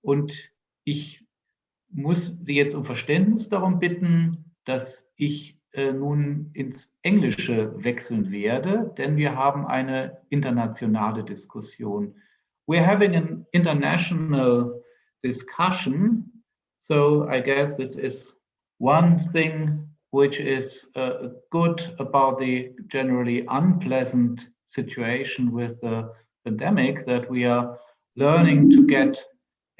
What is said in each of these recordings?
Und ich muss Sie jetzt um Verständnis darum bitten, dass ich nun ins Englische wechseln werde, denn wir haben eine internationale Diskussion. We're having an international discussion, so I guess this is one thing which is good about the generally unpleasant situation with the pandemic, that we are learning to get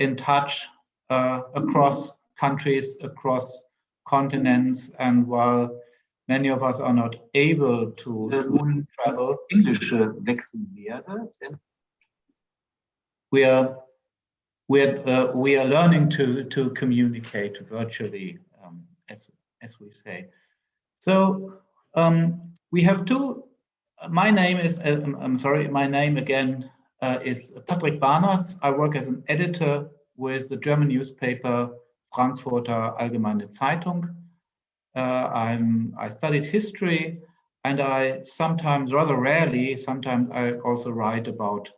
in touch across countries, across continents, and while many of us are not able to travel, Englische wechseln werde. We are learning to communicate virtually, as we say. So we have two. My name is my name again is Patrick Barners. I work as an editor with the German newspaper Frankfurter Allgemeine Zeitung. I studied history, and I sometimes, rather rarely, sometimes I also write about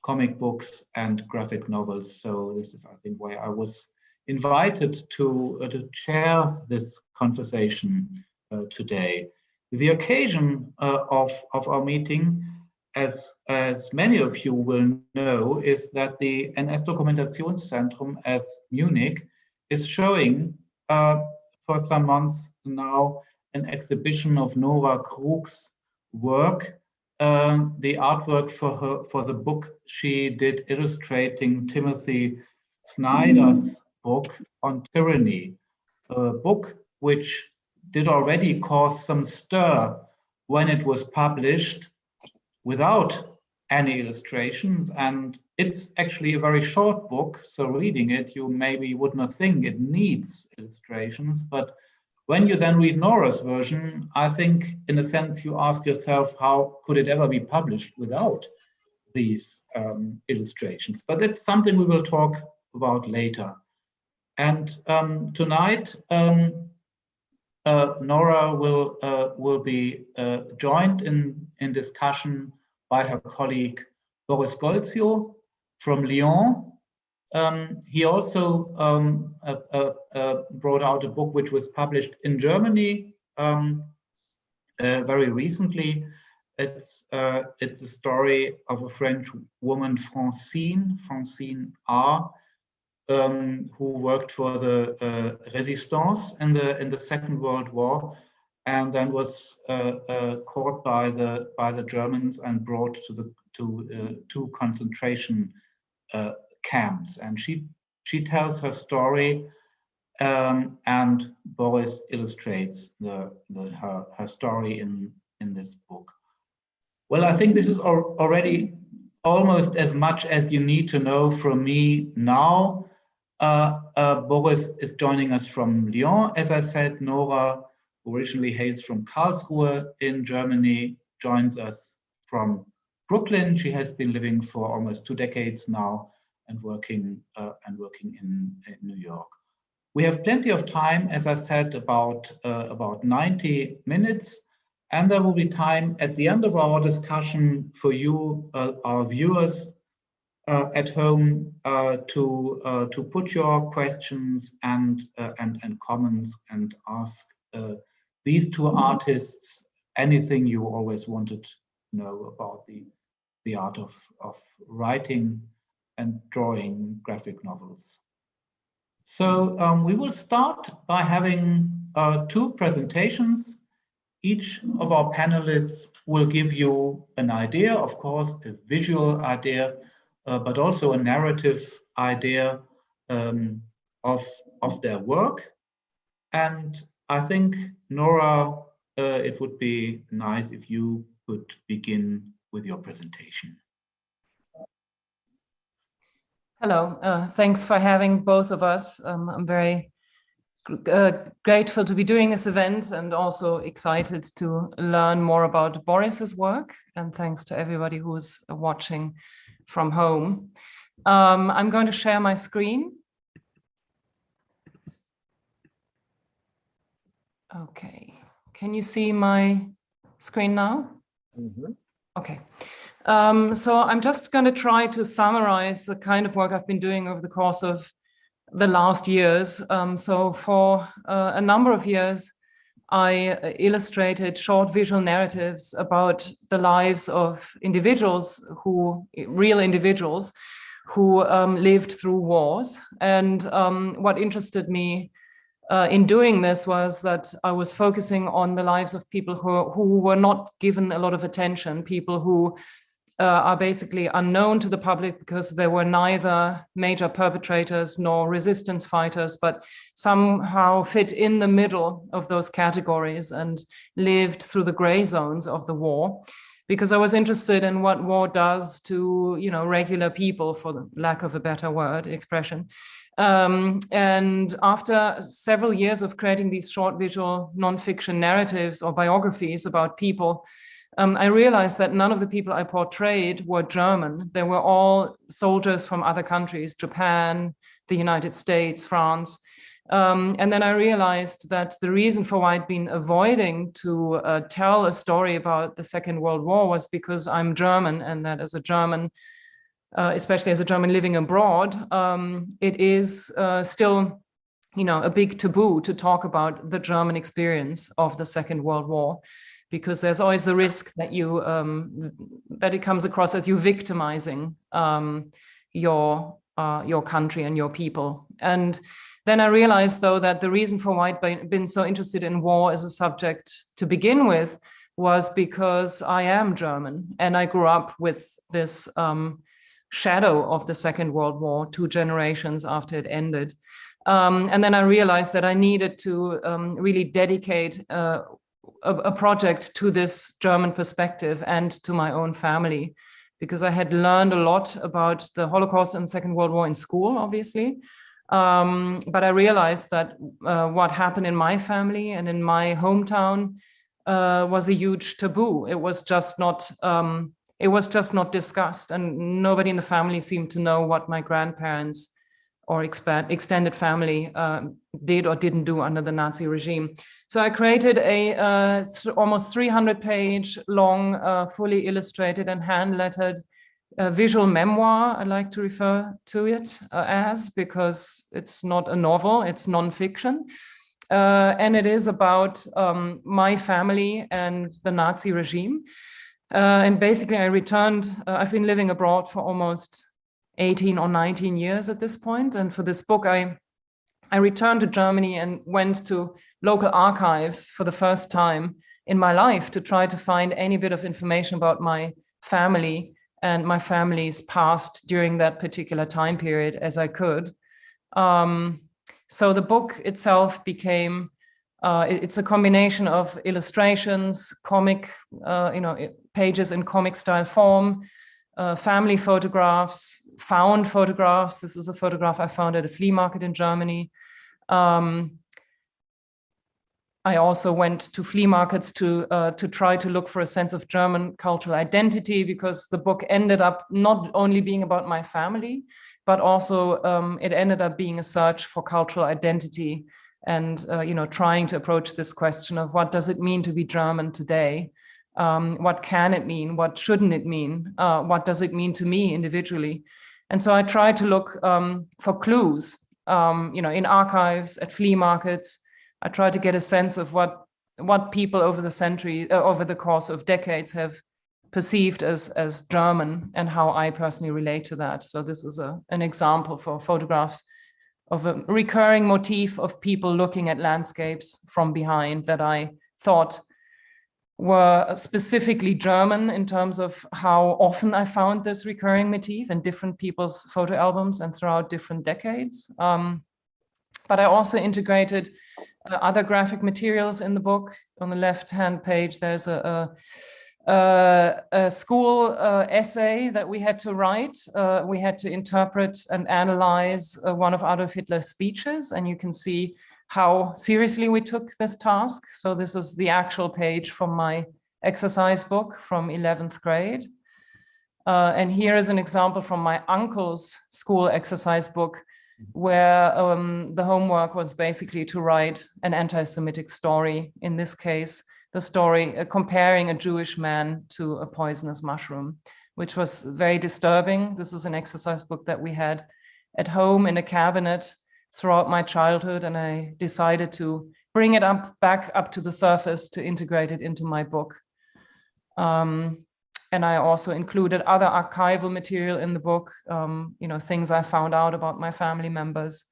comic books and graphic novels. So this is, I think, why I was invited to chair this conversation today. The occasion of our meeting, as many of you will know, is that the NS-Dokumentationszentrum as Munich is showing for some months now an exhibition of Nora Krug's work, the artwork for the book she did illustrating Timothy Snyders' book On Tyranny, a book which did already cause some stir when it was published without any illustrations, and it's actually a very short book, so reading it you maybe would not think it needs illustrations, but when you then read Nora's version, I think in a sense you ask yourself, how could it ever be published without these illustrations? But that's something we will talk about later. And tonight Nora will be joined in discussion by her colleague Boris Golzio from Lyon. He also brought out a book which was published in Germany very recently. It's a story of a French woman, Francine R., who worked for the Resistance in the Second World War, and then was caught by the Germans and brought to two concentration camps. And she tells her story, and Boris illustrates her story in this book. Well, I think this is already almost as much as you need to know from me now. Boris is joining us from Lyon. As I said, Nora, who originally hails from Karlsruhe in Germany, joins us from Brooklyn. She has been living for almost 2 decades now and working in New York. We have plenty of time, as I said, about 90 minutes, and there will be time at the end of our discussion for you, our viewers at home, to put your questions and comments and ask these two artists anything you always wanted to know about the art of writing and drawing graphic novels. So we will start by having 2 presentations. Each of our panelists will give you an idea, of course, a visual idea, but also a narrative idea of their work. And I think, Nora, it would be nice if you could begin with your presentation. Hello, thanks for having both of us. I'm very grateful to be doing this event and also excited to learn more about Boris's work. And thanks to everybody who's watching from home. I'm going to share my screen. Okay, can you see my screen now? Mm-hmm. Okay. So I'm just going to try to summarize the kind of work I've been doing over the course of the last years. So for a number of years, I illustrated short visual narratives about the lives of individuals real individuals who lived through wars. And what interested me in doing this was that I was focusing on the lives of people who were not given a lot of attention, people who are basically unknown to the public because they were neither major perpetrators nor resistance fighters, but somehow fit in the middle of those categories and lived through the gray zones of the war. Because I was interested in what war does to, regular people, for the lack of a better expression. And after several years of creating these short visual nonfiction narratives or biographies about people, I realized that none of the people I portrayed were German. They were all soldiers from other countries, Japan, the United States, France. And then I realized that the reason for why I'd been avoiding to tell a story about the Second World War was because I'm German, and that as a German, especially as a German living abroad, it is still, a big taboo to talk about the German experience of the Second World War, because there's always the risk that that it comes across as you victimizing your country and your people. And then I realized, though, that the reason for why I'd been so interested in war as a subject to begin with was because I am German, and I grew up with this shadow of the Second World War 2 generations after it ended. And then I realized that I needed to really dedicate a project to this German perspective and to my own family, because I had learned a lot about the Holocaust and Second World War in school, obviously. But I realized that what happened in my family and in my hometown was a huge taboo. It was just not discussed, and nobody in the family seemed to know what my grandparents or extended family did or didn't do under the Nazi regime. So I created a almost 300-page long, fully illustrated and hand-lettered visual memoir, I like to refer to it as, because it's not a novel, it's nonfiction. And it is about my family and the Nazi regime. And basically I returned, I've been living abroad for almost 18 or 19 years at this point. And for this book, I returned to Germany and went to local archives for the first time in my life to try to find any bit of information about my family and my family's past during that particular time period as I could. So the book itself became, it's a combination of illustrations, comic, pages in comic style form, family photographs, found photographs. This is a photograph I found at a flea market in Germany. I also went to flea markets to try to look for a sense of German cultural identity, because the book ended up not only being about my family, but also it ended up being a search for cultural identity and trying to approach this question of what does it mean to be German today? What can it mean? What shouldn't it mean? What does it mean to me individually? And so I tried to look for clues, in archives, at flea markets. I tried to get a sense of what people over the course of decades have perceived as German, and how I personally relate to that. So this is an example for photographs of a recurring motif of people looking at landscapes from behind that I thought were specifically German in terms of how often I found this recurring motif in different people's photo albums and throughout different decades. But I also integrated other graphic materials in the book. On the left-hand page, there's a school essay that we had to write. We had to interpret and analyze one of Adolf Hitler's speeches, and you can see how seriously we took this task. So this is the actual page from my exercise book from 11th grade. And here is an example from my uncle's school exercise book, where the homework was basically to write an anti-Semitic story. In this case, the story comparing a Jewish man to a poisonous mushroom. which was very disturbing. This is an exercise book that we had at home in a cabinet throughout my childhood, and I decided to bring it back up to the surface to integrate it into my book. And I also included other archival material in the book, things I found out about my family members,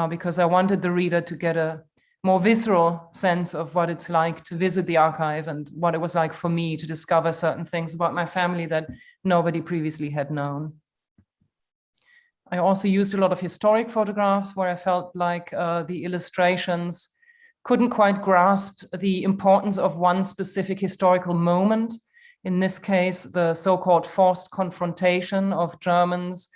because I wanted the reader to get a more visceral sense of what it's like to visit the archive and what it was like for me to discover certain things about my family that nobody previously had known. I also used a lot of historic photographs where I felt like the illustrations couldn't quite grasp the importance of one specific historical moment. In this case, the so-called forced confrontation of Germans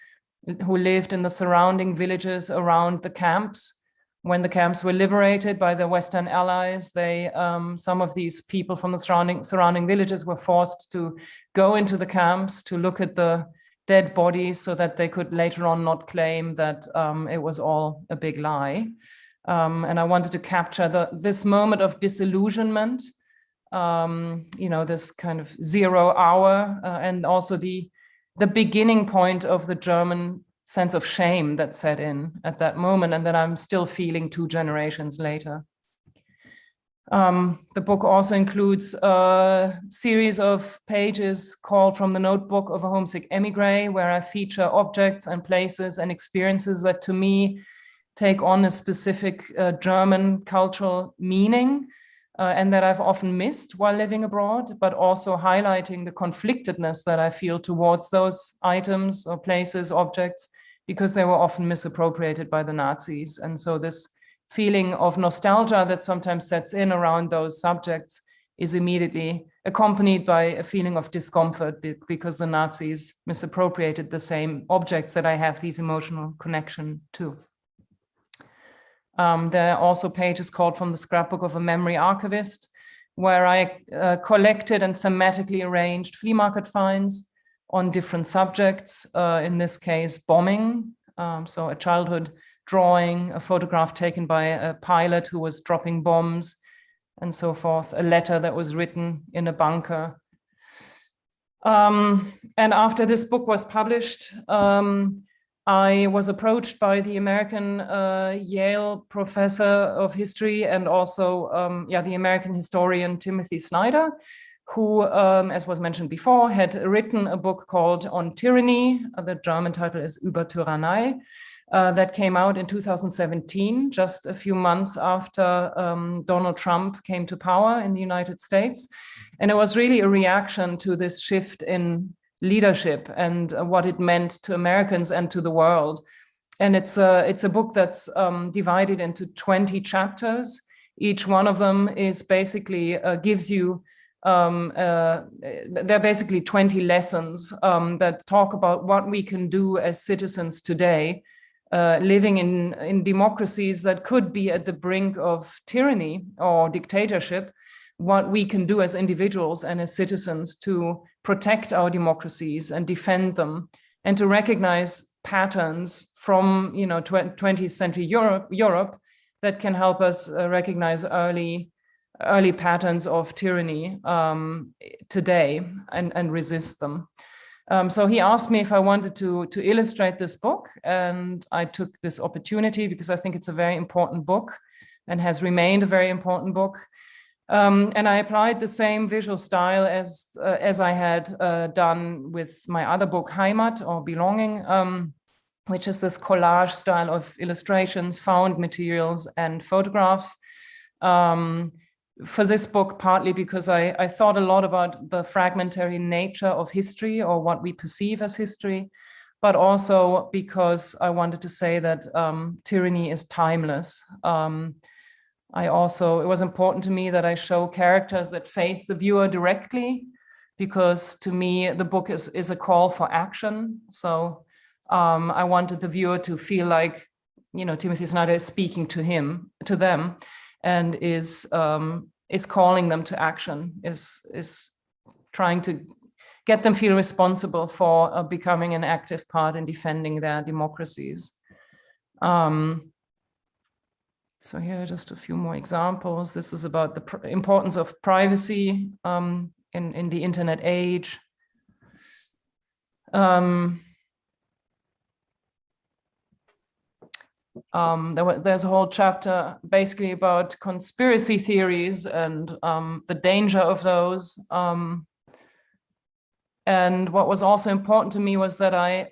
who lived in the surrounding villages around the camps. When the camps were liberated by the Western Allies, some of these people from the surrounding villages were forced to go into the camps to look at the dead bodies so that they could later on not claim that it was all a big lie. And I wanted to capture this moment of disillusionment, this kind of 0 hour, and also the beginning point of the German sense of shame that set in at that moment, and that I'm still feeling 2 generations later. The book also includes a series of pages called From the Notebook of a Homesick Emigre, where I feature objects and places and experiences that to me take on a specific German cultural meaning, and that I've often missed while living abroad, but also highlighting the conflictedness that I feel towards those items or places, objects, because they were often misappropriated by the Nazis. And so this feeling of nostalgia that sometimes sets in around those subjects is immediately accompanied by a feeling of discomfort because the Nazis misappropriated the same objects that I have these emotional connection to. There are also pages called From the Scrapbook of a Memory Archivist, where I collected and thematically arranged flea market finds on different subjects, in this case, bombing. So a childhood drawing, a photograph taken by a pilot who was dropping bombs, and so forth, a letter that was written in a bunker. And after this book was published, I was approached by the American Yale professor of history and also the American historian Timothy Snyders, who, as was mentioned before, had written a book called On Tyranny. The German title is Über Tyrannei, that came out in 2017, just a few months after Donald Trump came to power in the United States. And it was really a reaction to this shift in leadership and what it meant to Americans and to the world. And it's a book that's divided into 20 chapters. Each one of them is basically gives you they're basically 20 lessons that talk about what we can do as citizens today, living in democracies that could be at the brink of tyranny or dictatorship, what we can do as individuals and as citizens to protect our democracies and defend them, and to recognize patterns from 20th century Europe that can help us recognize early patterns of tyranny today and resist them. So he asked me if I wanted to illustrate this book, and I took this opportunity because I think it's a very important book and has remained a very important book. And I applied the same visual style as I had done with my other book, Heimat or Belonging, which is this collage style of illustrations, found materials, and photographs. For this book, partly because I thought a lot about the fragmentary nature of history or what we perceive as history, but also because I wanted to say that tyranny is timeless. It was important to me that I show characters that face the viewer directly, because to me, the book is a call for action. So I wanted the viewer to feel like, Timothy Snyders is speaking to them, and is calling them to action, is trying to get them feel responsible for becoming an active part in defending their democracies. So here are just a few more examples. This is about the importance of privacy in the internet age. There's a whole chapter basically about conspiracy theories and the danger of those. And what was also important to me was that I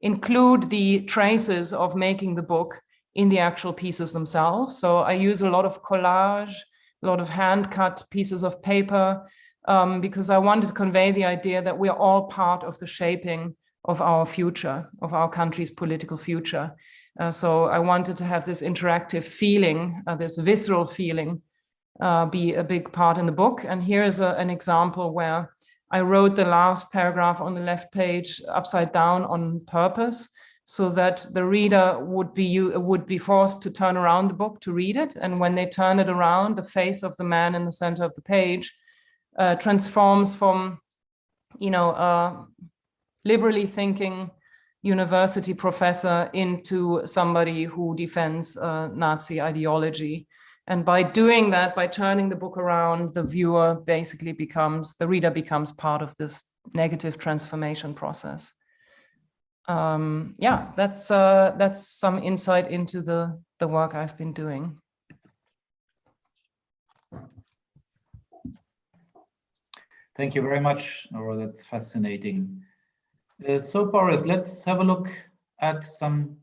include the traces of making the book in the actual pieces themselves. So I use a lot of collage, a lot of hand-cut pieces of paper, because I wanted to convey the idea that we're all part of the shaping of our future, of our country's political future. So I wanted to have this interactive feeling, this visceral feeling, be a big part in the book. And here is an example where I wrote the last paragraph on the left page upside down on purpose, so that the reader would be forced to turn around the book to read it. And when they turn it around, the face of the man in the center of the page transforms from, you know, liberally thinking university professor into somebody who defends Nazi ideology. And by doing that, by turning the book around, the viewer basically the reader becomes part of this negative transformation process. Yeah, that's some insight into the work I've been doing. Thank you very much, Nora. That's fascinating. So Boris, let's have a look at some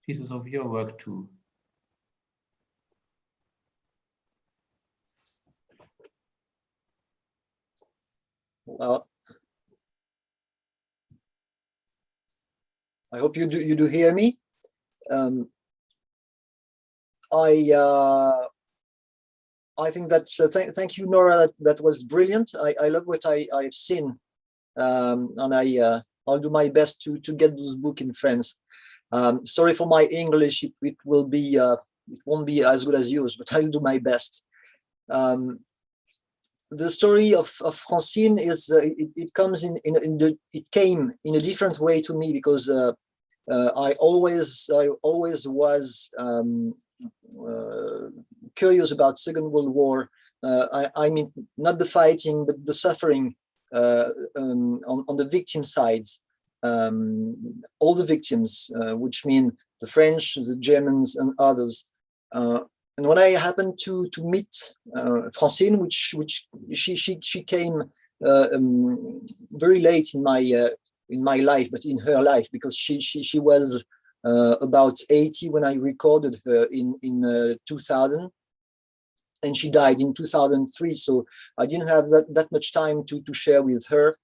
pieces of your work too. Well, I hope you do hear me. I think that thank you, Nora. That was brilliant. I love what I've seen, and I'll do my best to get this book in France. Sorry for my English. It won't be as good as yours, but I'll do my best. The story of Francine is it came in a different way to me, because I always was curious about Second World War. I mean, not the fighting, but the suffering on the victim sides. All the victims, which mean the French, the Germans, and others. And when I happened to meet Francine, which she came very late in my life, but in her life, because she was about 80 when I recorded her in 2000, and she died in 2003. So I didn't have that much time to share with her.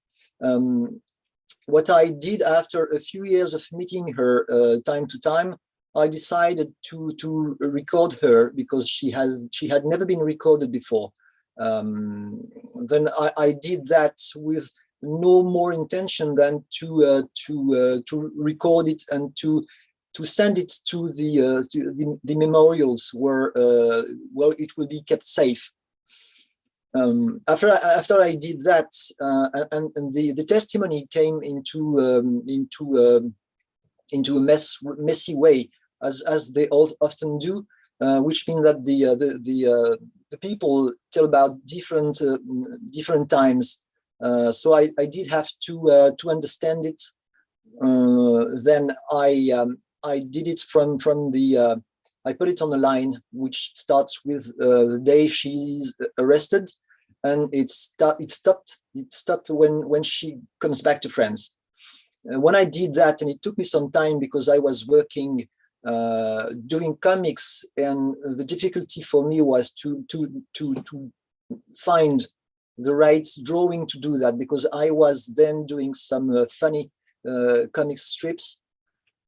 What I did after a few years of meeting her time to time, I decided to record her, because she had never been recorded before. Then I did that with no more intention than to record it and to send it to the memorials where it will be kept safe. After I did that, and the testimony came into a messy way, as they often do, which means that the people tell about different times. So I did have to understand it. Then I did it from the I put it on the line, which starts with the day she's arrested, and it stopped when she comes back to France. When I did that, and it took me some time because I was working doing comics, and the difficulty for me was to find the right drawing to do that, because I was then doing some funny comic strips,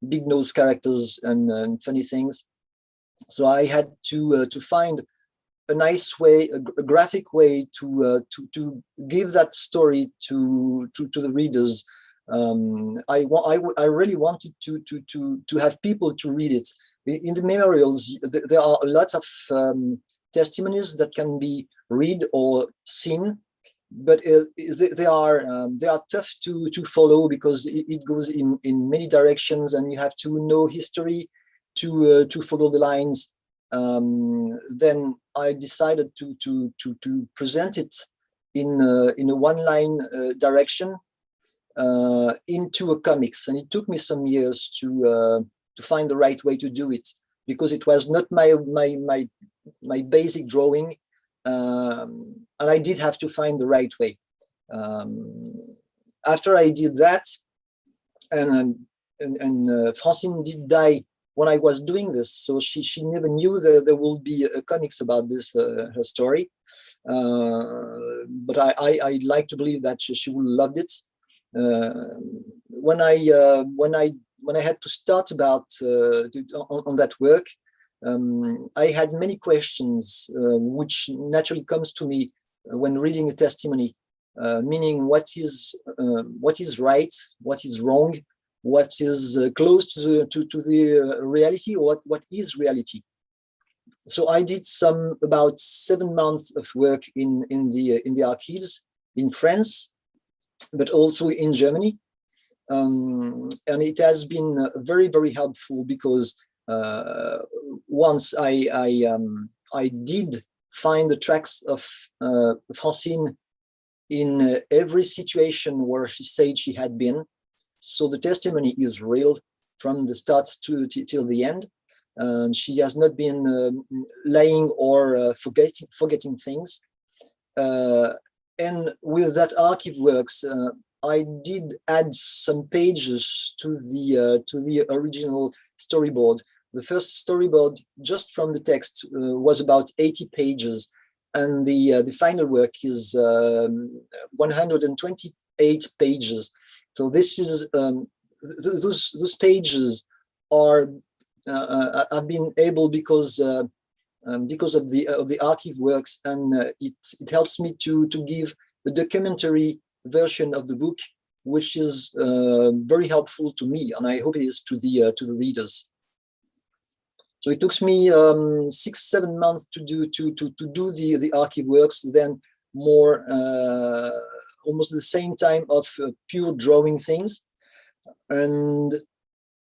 big nose characters and funny things. So I had to find a nice way, a graphic way to give that story to the readers. I really wanted to have people to read it. In the memorials, there are a lot of testimonies that can be read or seen, but they are tough to follow, because it goes in many directions, and you have to know history to follow the lines. Then I decided to present it in a one-line direction. into a comics, and it took me some years to find the right way to do it, because it was not my basic drawing, and I did have to find the right way. After I did that, and Francine did die when I was doing this, so she never knew that there will be a comics about this her story. But I like to believe that she would have loved it. When I had to start about on that work, I had many questions, which naturally comes to me when reading a testimony, meaning what is right, what is wrong, what is close to the reality, or what is reality. So I did about 7 months of work in the archives in France, but also in Germany, and it has been very, very helpful, because once I did find the tracks of Francine in every situation where she said she had been. So the testimony is real from the start till the end. And she has not been lying or forgetting things. And with that archive works, I did add some pages to the original storyboard. The first storyboard, just from the text, was about 80 pages, and the final work is 128 pages. So this is those pages are I've been able because of the archive works, and it helps me to give a documentary version of the book, which is very helpful to me, and I hope it is to the readers. So it took me 6-7 months to do the archive works, then more almost the same time of pure drawing things. And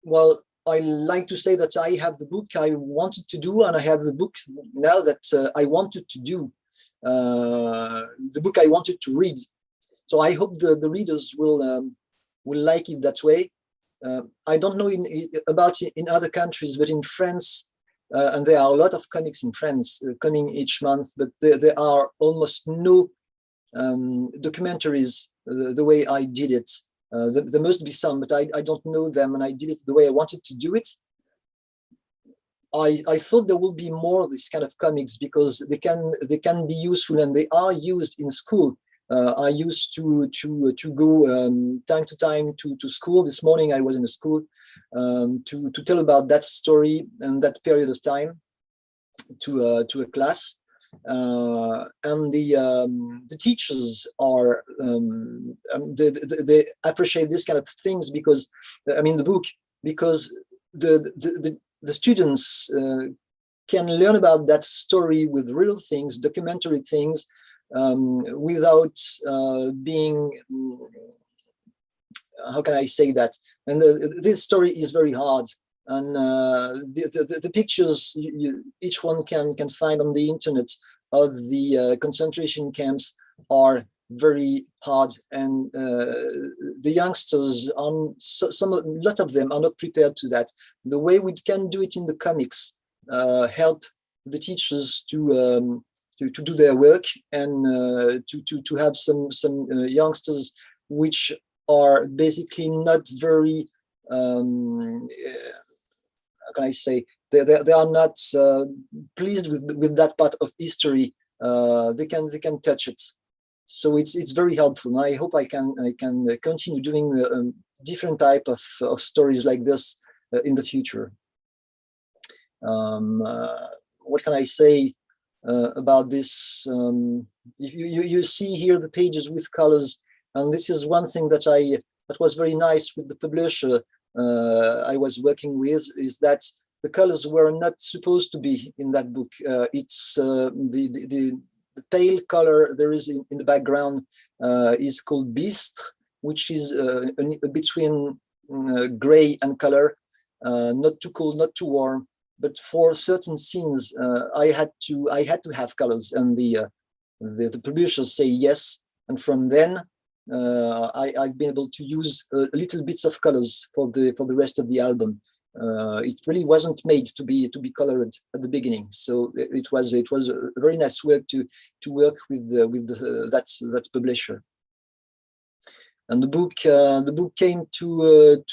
well, I like to say that I have the book I wanted to do, and I have the book now that I wanted to do, the book I wanted to read. So I hope the readers will like it that way. I don't know about in other countries, but in France, and there are a lot of comics in France coming each month, but there are almost no documentaries the way I did it. There must be some, but I don't know them, and I did it the way I wanted to do it. I thought there will be more of this kind of comics, because they can be useful, and they are used in school. I used to go time to time to school. This morning I was in a school to tell about that story and that period of time to a class. And the teachers are they appreciate this kind of things, because I mean the book, because the students can learn about that story with real things, documentary things, without being, how can I say that? And this story is very hard, and the pictures each one can find on the internet of the concentration camps are very hard, and the youngsters, a lot of them are not prepared to that. The way we can do it in the comics help the teachers to do their work, and to have some youngsters which are basically not very how can I say, they are not pleased with that part of history. They can touch it, so it's very helpful. And I hope I can continue doing different type of stories like this in the future. What can I say about this? You see here the pages with colors, and this is one thing that was very nice with the publisher I was working with, is that the colors were not supposed to be in that book. It's the pale color there is in the background is called bistre, which is between gray and color, not too cold, not too warm. But for certain scenes, I had to have colors, and the publishers say yes. And from then, I've been able to use little bits of colors for the rest of the album. It really wasn't made to be colored at the beginning, so it was a very nice work to work with that publisher. And the book came to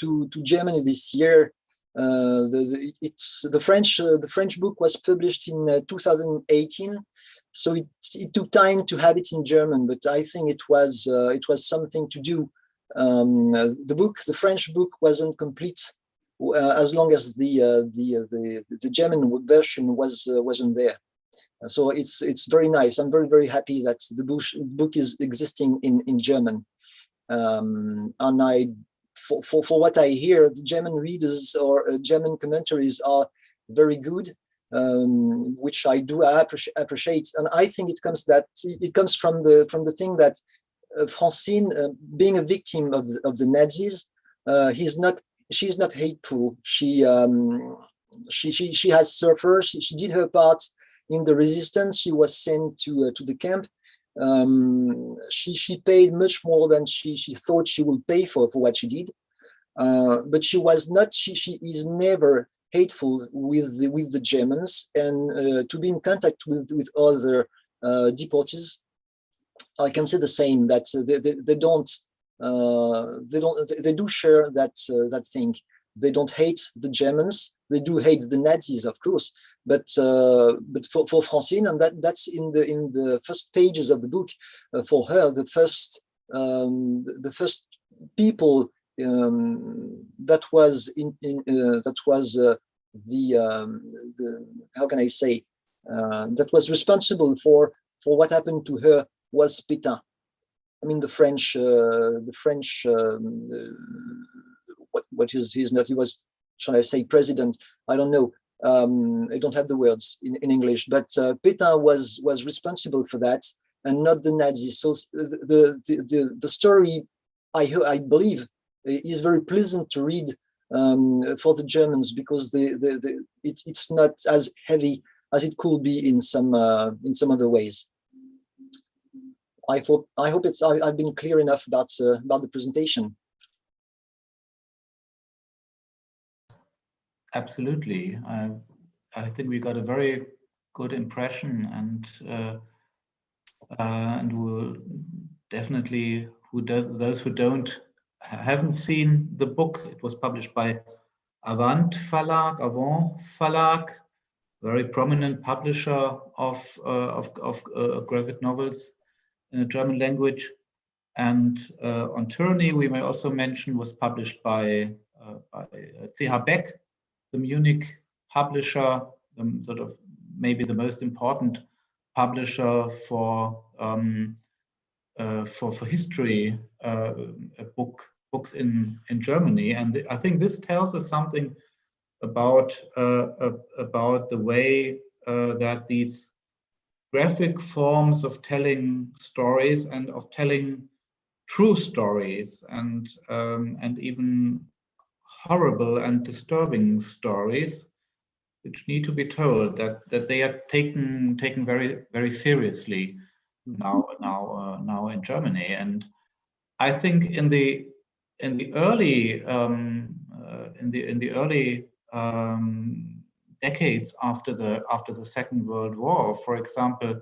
Germany this year. The French book was published in 2018, so it took time to have it in German. But I think it was something to do. The French book wasn't complete as long as the German version wasn't there. So it's very nice. I'm very happy that the book is existing in German. And for what I hear, the German readers or German commentaries are very good, which I do appreciate. And I think it comes from the thing that Francine, being a victim of the Nazis, she's not hateful. She has suffered. She did her part in the resistance. She was sent to the camp. She paid much more than she thought she would pay for what she did, but she is never hateful with the Germans, and to be in contact with other deportees, I can say the same, that they do share that thing. They don't hate the Germans. They do hate the Nazis, of course. But for Francine, and that's in the first pages of the book, for her, the first people that was how can I say, that was responsible for what happened to her was Pétain. I mean, the French. What is he's not? He was, shall I say, president? I don't know. I don't have the words in English, but Pétain was responsible for that, and not the Nazis. So the story, I believe, is very pleasant to read for the Germans, because it's not as heavy as it could be in some other ways. I hope I've been clear enough about the presentation. Absolutely. I think we got a very good impression, and we'll definitely, those who haven't seen the book, it was published by Avant Verlag, very prominent publisher of graphic novels in the German language. And On Tyranny, we may also mention, was published by CH Beck, the Munich publisher, sort of maybe the most important publisher for history books in Germany. And I think this tells us something about the way that these graphic forms of telling stories and of telling true stories and even horrible and disturbing stories, which need to be told, that they are taken very, very seriously now in Germany. And I think in the early decades after the Second World War, for example,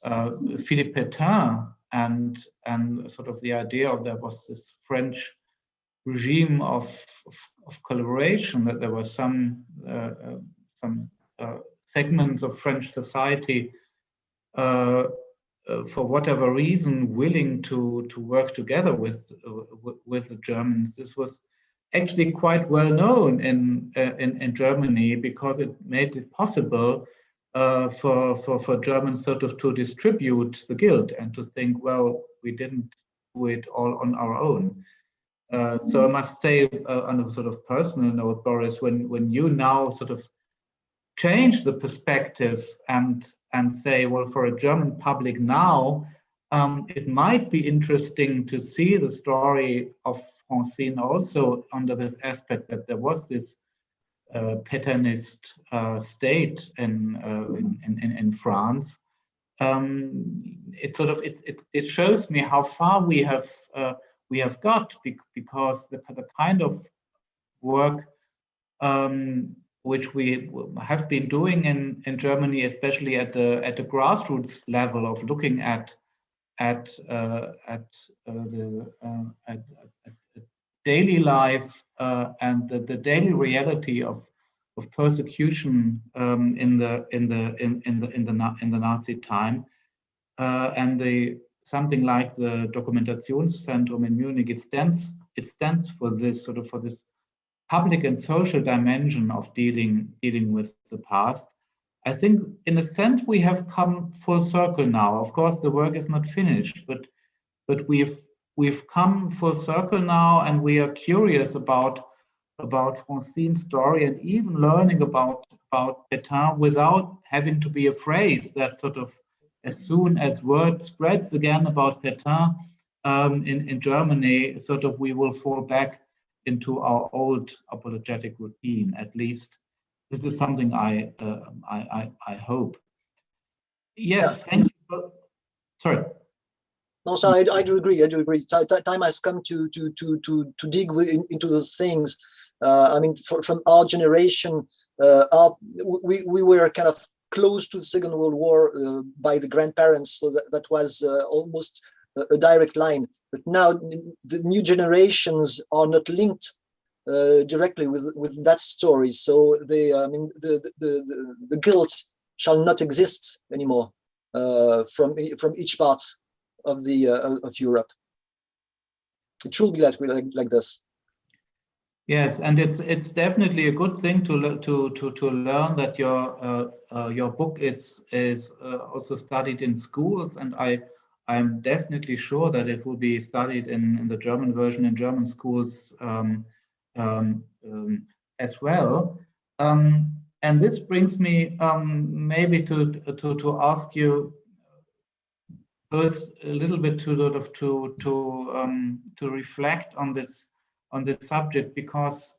Philippe Pétain and sort of the idea of there was this French regime of collaboration, that there were some segments of French society, for whatever reason, willing to work together with the Germans. This was actually quite well known in Germany, because it made it possible for Germans sort of to distribute the guilt and to think, well, we didn't do it all on our own. So I must say, on a sort of personal note, Boris, when you now sort of change the perspective and say, well, for a German public now, it might be interesting to see the story of Francine also under this aspect that there was this Pétainist state in France, it shows me how far we have got, because the kind of work which we have been doing in Germany, especially at the grassroots level of looking at daily life and the daily reality of persecution in the Nazi time, and something like the Dokumentationszentrum in Munich. It stands for this public and social dimension of dealing with the past. I think, in a sense, we have come full circle now. Of course, the work is not finished, but we've come full circle now, and we are curious about Francine's story, and even learning about Pétain without having to be afraid that as soon as word spreads again about Pétain in Germany, we will fall back into our old apologetic routine. At least this is something I hope. Yes, thank you. Sorry. No, so I do agree. Time has come to dig into those things. I mean, from our generation, we were kind of close to the Second World War by the grandparents, so that was almost a direct line. But now the new generations are not linked directly with that story, so the guilt shall not exist anymore from each part of Europe. It should be like this. Yes, and it's definitely a good thing to learn that your book is also studied in schools, and I'm definitely sure that it will be studied in the German version in German schools as well. And this brings me maybe to ask you first a little bit to reflect on this subject, because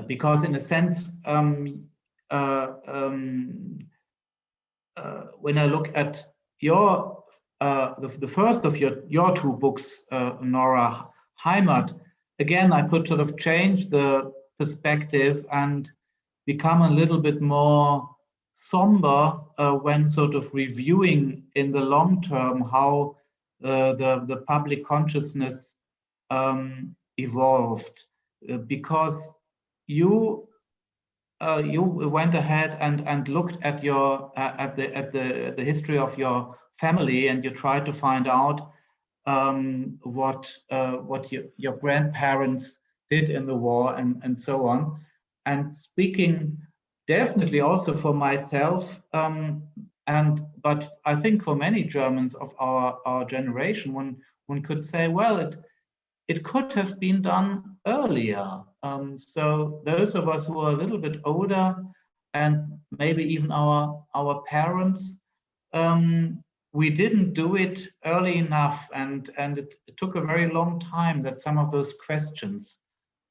because in a sense when I look at your the first of your two books, Nora, Heimat, again I could change the perspective and become a little bit more somber when reviewing in the long term how the public consciousness evolved, because you went ahead and looked at the history of your family, and you tried to find out what your grandparents did in the war and so on. And speaking definitely also for myself, but I think for many Germans of our generation, one could say, well, it could have been done earlier. So those of us who are a little bit older, and maybe even our parents, we didn't do it early enough, and it took a very long time that some of those questions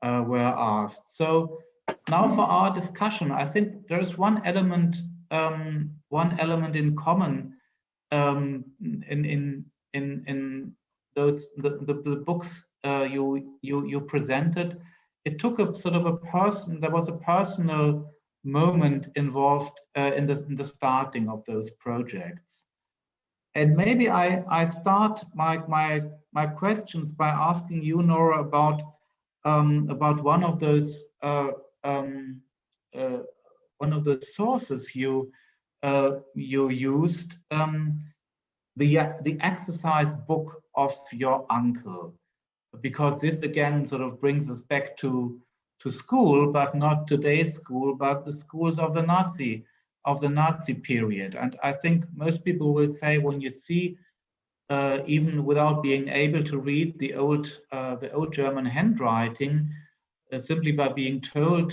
were asked. So now for our discussion, I think there is one element in common in those the books you presented. It took there was a personal moment involved in the starting of those projects. And maybe I start my questions by asking you, Nora, about one of those sources you used, the exercise book of your uncle, because this again brings us back to school, but not today's school, but the schools of the Nazi period. And I think most people will say, when you see, even without being able to read the old German handwriting, simply by being told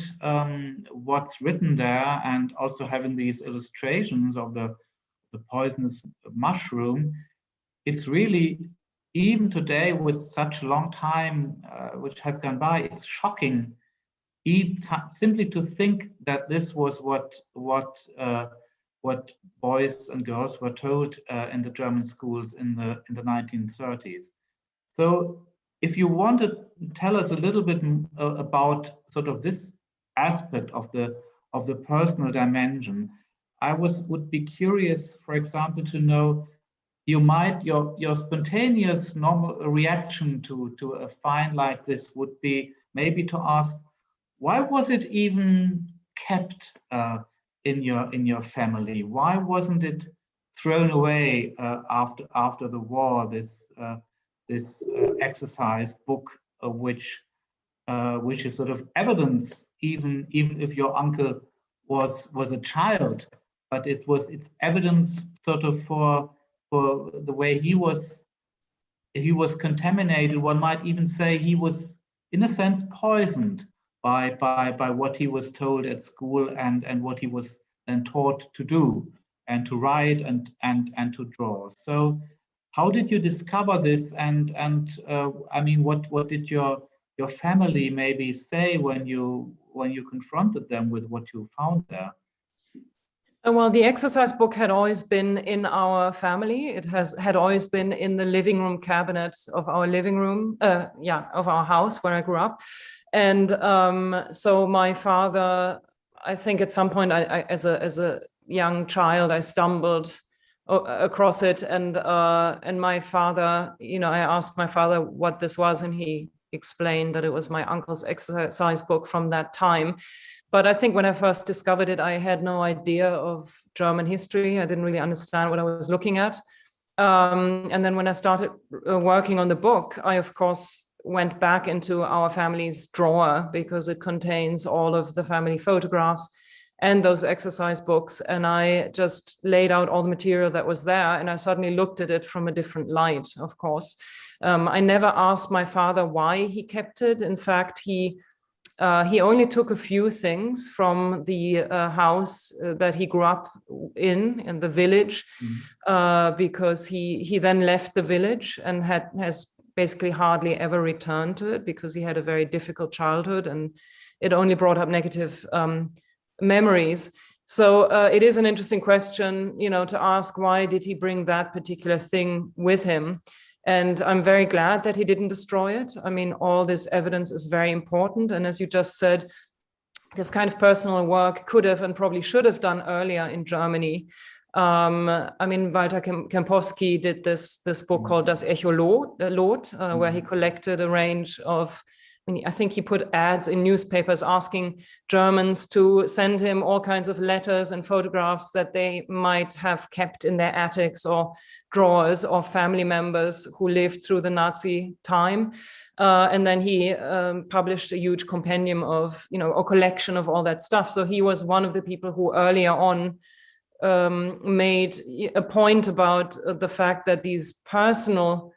what's written there, and also having these illustrations of the poisonous mushroom, it's really, even today with such a long time which has gone by, it's shocking simply to think that this was what boys and girls were told in the German schools in the 1930s. So if you want to tell us a little bit about sort of this aspect of the personal dimension, I would be curious, for example, to know your spontaneous normal reaction to a find like this would be maybe to ask, why was it even kept in your family? Why wasn't it thrown away after the war? This exercise book, which is sort of evidence, even if your uncle was a child, but it's evidence sort of for the way he was contaminated. One might even say he was, in a sense, poisoned by what he was told at school and what he was then taught to do and to write and to draw. So how did you discover this? And I mean, what did your family maybe say when you confronted them with what you found there? Well, the exercise book had always been in our family. It had always been in the living room cabinet of our living room, of our house where I grew up. And so my father, I think at some point, I as a young child, I stumbled across it, and my father, I asked my father what this was, and he explained that it was my uncle's exercise book from that time. But I think when I first discovered it, I had no idea of German history. I didn't really understand what I was looking at. And then when I started working on the book, I, of course, went back into our family's drawer because it contains all of the family photographs and those exercise books. And I just laid out all the material that was there, and I suddenly looked at it from a different light, of course. I never asked my father why he kept it. In fact, he only took a few things from the house that he grew up in the village, because he then left the village and has basically hardly ever returned to it because he had a very difficult childhood and it only brought up negative memories. So it is an interesting question, to ask, why did he bring that particular thing with him? And I'm very glad that he didn't destroy it. I mean, all this evidence is very important. And as you just said, this kind of personal work could have and probably should have done earlier in Germany. I mean, Walter Kempowski did this book called Das Echolot, where he collected a range of, I think he put ads in newspapers asking Germans to send him all kinds of letters and photographs that they might have kept in their attics or drawers, or family members who lived through the Nazi time. And then he published a huge compendium of, a collection of all that stuff. So he was one of the people who earlier on made a point about the fact that these personal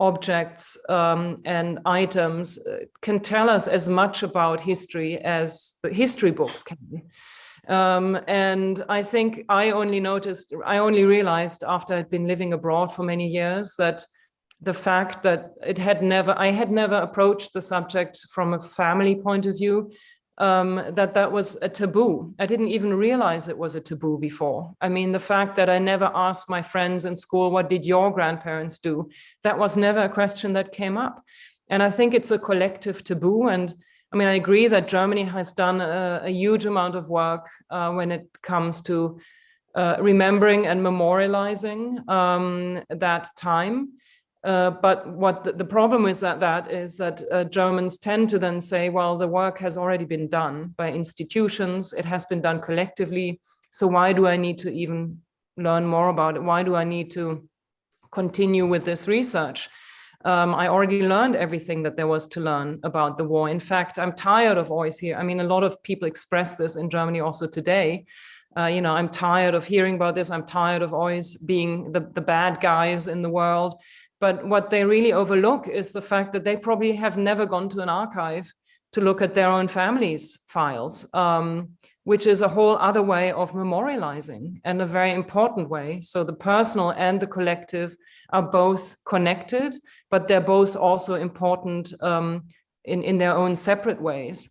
objects and items can tell us as much about history as the history books can. And I think I only realized after I'd been living abroad for many years that the fact that I had never approached the subject from a family point of view, that was a taboo. I didn't even realize it was a taboo before. I mean, the fact that I never asked my friends in school, what did your grandparents do? That was never a question that came up. And I think it's a collective taboo. And I mean, I agree that Germany has done a huge amount of work when it comes to remembering and memorializing that time. But what the problem is that Germans tend to then say, well, the work has already been done by institutions. It has been done collectively. So why do I need to even learn more about it? Why do I need to continue with this research? I already learned everything that there was to learn about the war. In fact, I'm tired of always hearing. I mean, a lot of people express this in Germany also today. I'm tired of hearing about this. I'm tired of always being the bad guys in the world. But what they really overlook is the fact that they probably have never gone to an archive to look at their own family's files, which is a whole other way of memorializing, and a very important way. So the personal and the collective are both connected, but they're both also important in their own separate ways.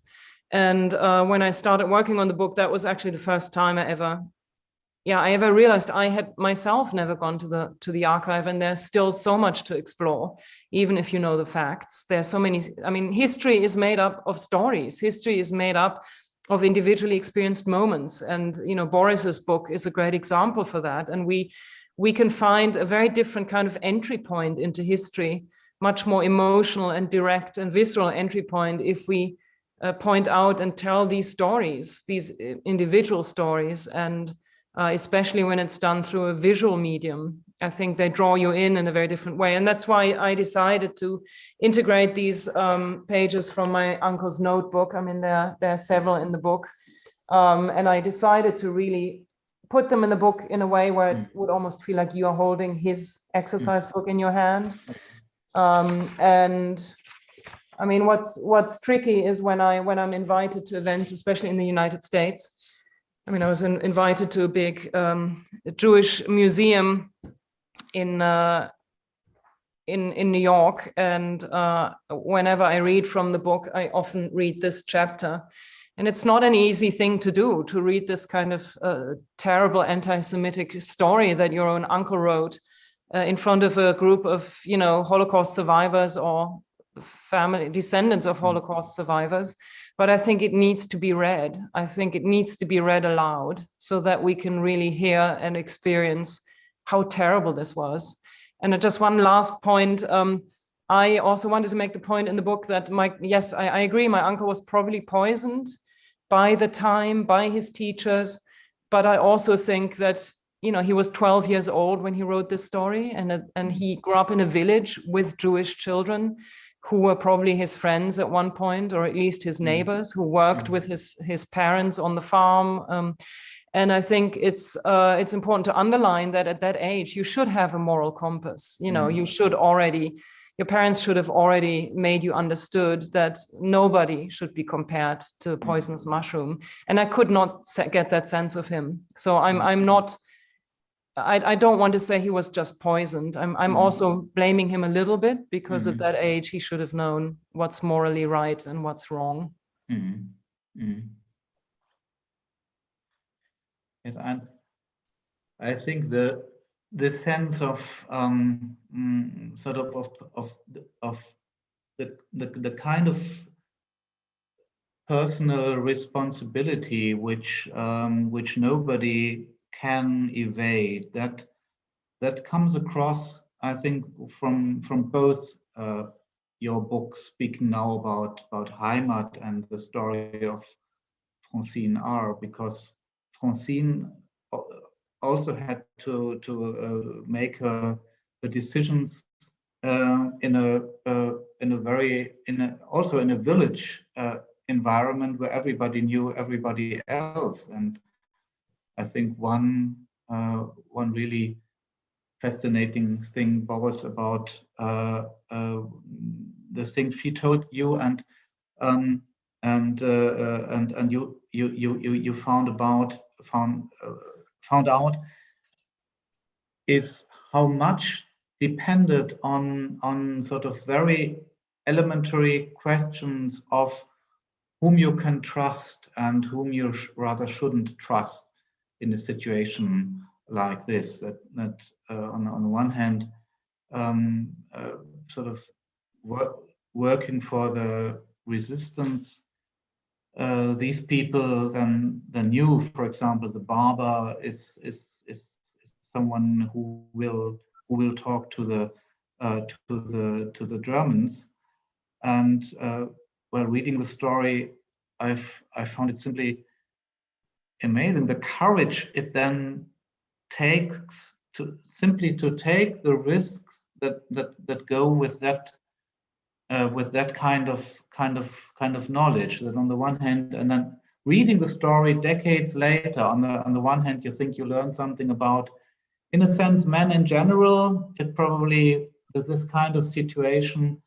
And when I started working on the book, that was actually the first time I ever realized I had myself never gone to the archive, and there's still so much to explore, even if you know the facts. There's so many, I mean, history is made up of stories. History is made up of individually experienced moments. And, you know, Boris's book is a great example for that. And we can find a very different kind of entry point into history, much more emotional and direct and visceral entry point if we point out and tell these stories, these individual stories, and especially when it's done through a visual medium. I think they draw you in a very different way. And that's why I decided to integrate these pages from my uncle's notebook. I mean, there are several in the book. And I decided to really put them in the book in a way where it would almost feel like you are holding his exercise book in your hand. And I mean, what's tricky is when I'm invited to events, especially in the United States. I mean, I was invited to a big Jewish museum in New York, and whenever I read from the book, I often read this chapter. And it's not an easy thing to do, to read this kind of terrible anti-Semitic story that your own uncle wrote in front of a group of, you know, Holocaust survivors or family descendants of Holocaust survivors. But I think it needs to be read. I think it needs to be read aloud so that we can really hear and experience how terrible this was. And just one last point. I also wanted to make the point in the book that I agree, my uncle was probably poisoned by the time, by his teachers. But I also think that, you know, he was 12 years old when he wrote this story, and he grew up in a village with Jewish children who were probably his friends at one point, or at least his neighbors who worked with his parents on the farm. And I think it's important to underline that at that age, you should have a moral compass. You know, your parents should have already made you understood that nobody should be compared to a poisonous mushroom. And I could not get that sense of him. So I don't want to say he was just poisoned. I'm also blaming him a little bit, because at that age he should have known what's morally right and what's wrong. Yes, and I think the sense of sort of the kind of personal responsibility which nobody can evade, that comes across, I think, from both your books, speaking now about Heimat and the story of Francine R, because Francine also had to make her decisions also in a village environment where everybody knew everybody else. And I think one really fascinating thing, Boris, about the things she told you and you found out is how much depended on sort of very elementary questions of whom you can trust and whom you rather shouldn't trust in a situation like this. That on the one hand, sort of working for the resistance, these people then knew, for example, the barber is someone who will talk to the Germans. And while reading the story, I found it simply amazing, the courage it then takes to take the risks that go with that kind of knowledge. That on the one hand, and then reading the story decades later, on the one hand, you think you learn something about, in a sense, men in general. It probably, this kind of situation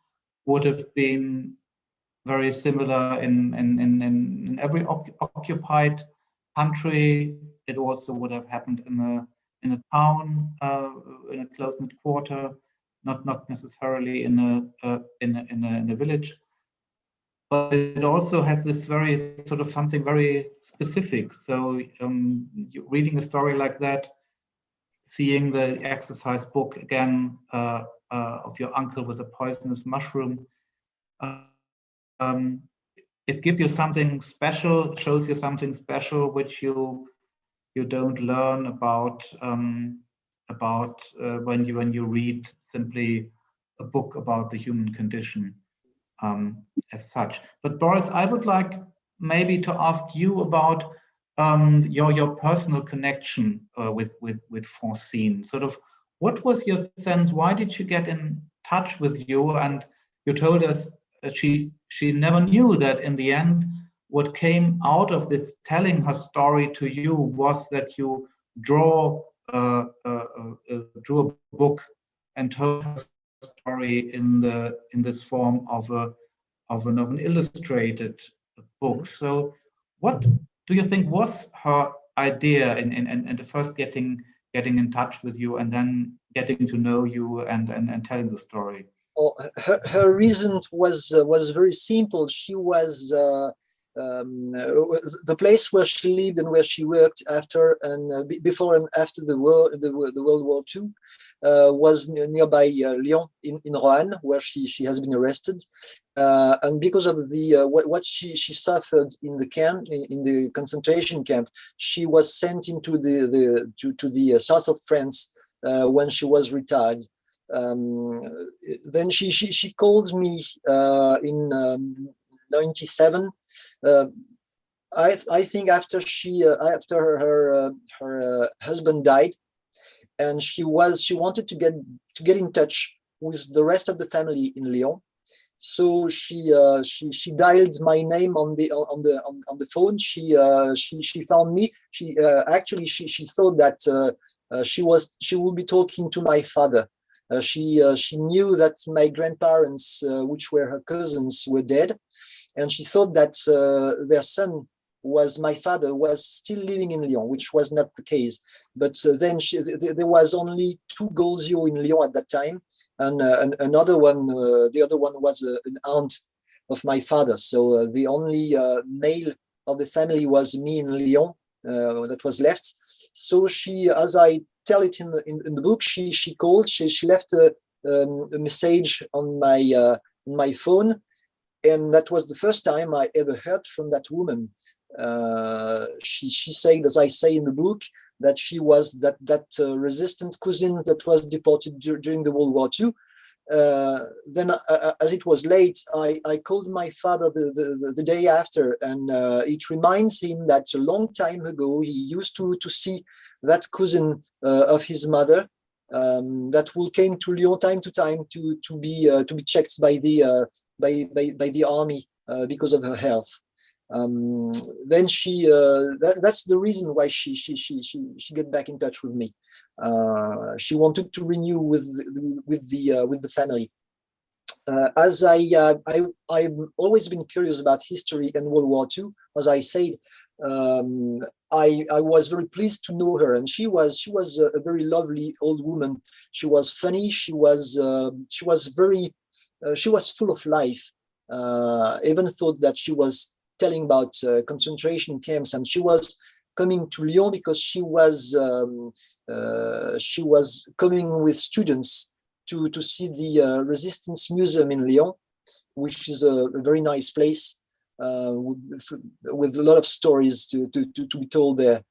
would have been very similar in every occupied country. It also would have happened in a town, in a close-knit quarter, not necessarily in a village. but it also has this very sort of something very specific. So reading a story like that, seeing the exercise book again of your uncle with a poisonous mushroom, it gives you something special, shows you something special which you don't learn about when you read simply a book about the human condition as such. But Boris, I would like maybe to ask you about your personal connection with Francine. Sort of, what was your sense? Why did she get in touch with you? And you told us she never knew that in the end, what came out of this telling her story to you was that you drew a book and told her story in this form of an illustrated book. So what do you think was her idea in the first getting in touch with you and then getting to know you and telling the story? Oh, her reason was very simple. She was the place where she lived and where she worked after and before and after the World War II was nearby Lyon in Roanne, where she has been arrested, and because of the what she suffered in the camp, in the concentration camp, she was sent into the south of France when she was retired. Then she called me in 97. I think after her husband died, and she wanted to get in touch with the rest of the family in Lyon. So she dialed my name on the phone. She found me. She thought that she would be talking to my father. She knew that my grandparents, which were her cousins, were dead, and she thought that their son my father was still living in Lyon, which was not the case. But then there was only 2 Golzio in Lyon at that time, and another one. The other one was an aunt of my father. So the only male of the family was me in Lyon that was left. So she, as I tell it in the book, she called. She left a message on my phone, and that was the first time I ever heard from that woman. She said, as I say in the book, that she was that resistant cousin that was deported during the World War II. Then, as it was late, I called my father the day after, and it reminds him that a long time ago he used to see that cousin of his mother that will came to Lyon time to time to be checked by the army because of her health. Then that's the reason why she get back in touch with me. She wanted to renew with the family. As I've always been curious about history and World War II. As I said, I was very pleased to know her, and she was a very lovely old woman. She was funny. She was full of life. I even thought that she was telling about concentration camps, and she was coming to Lyon because she was coming with students to see the Resistance Museum in Lyon, which is a very nice place with a lot of stories to be told there.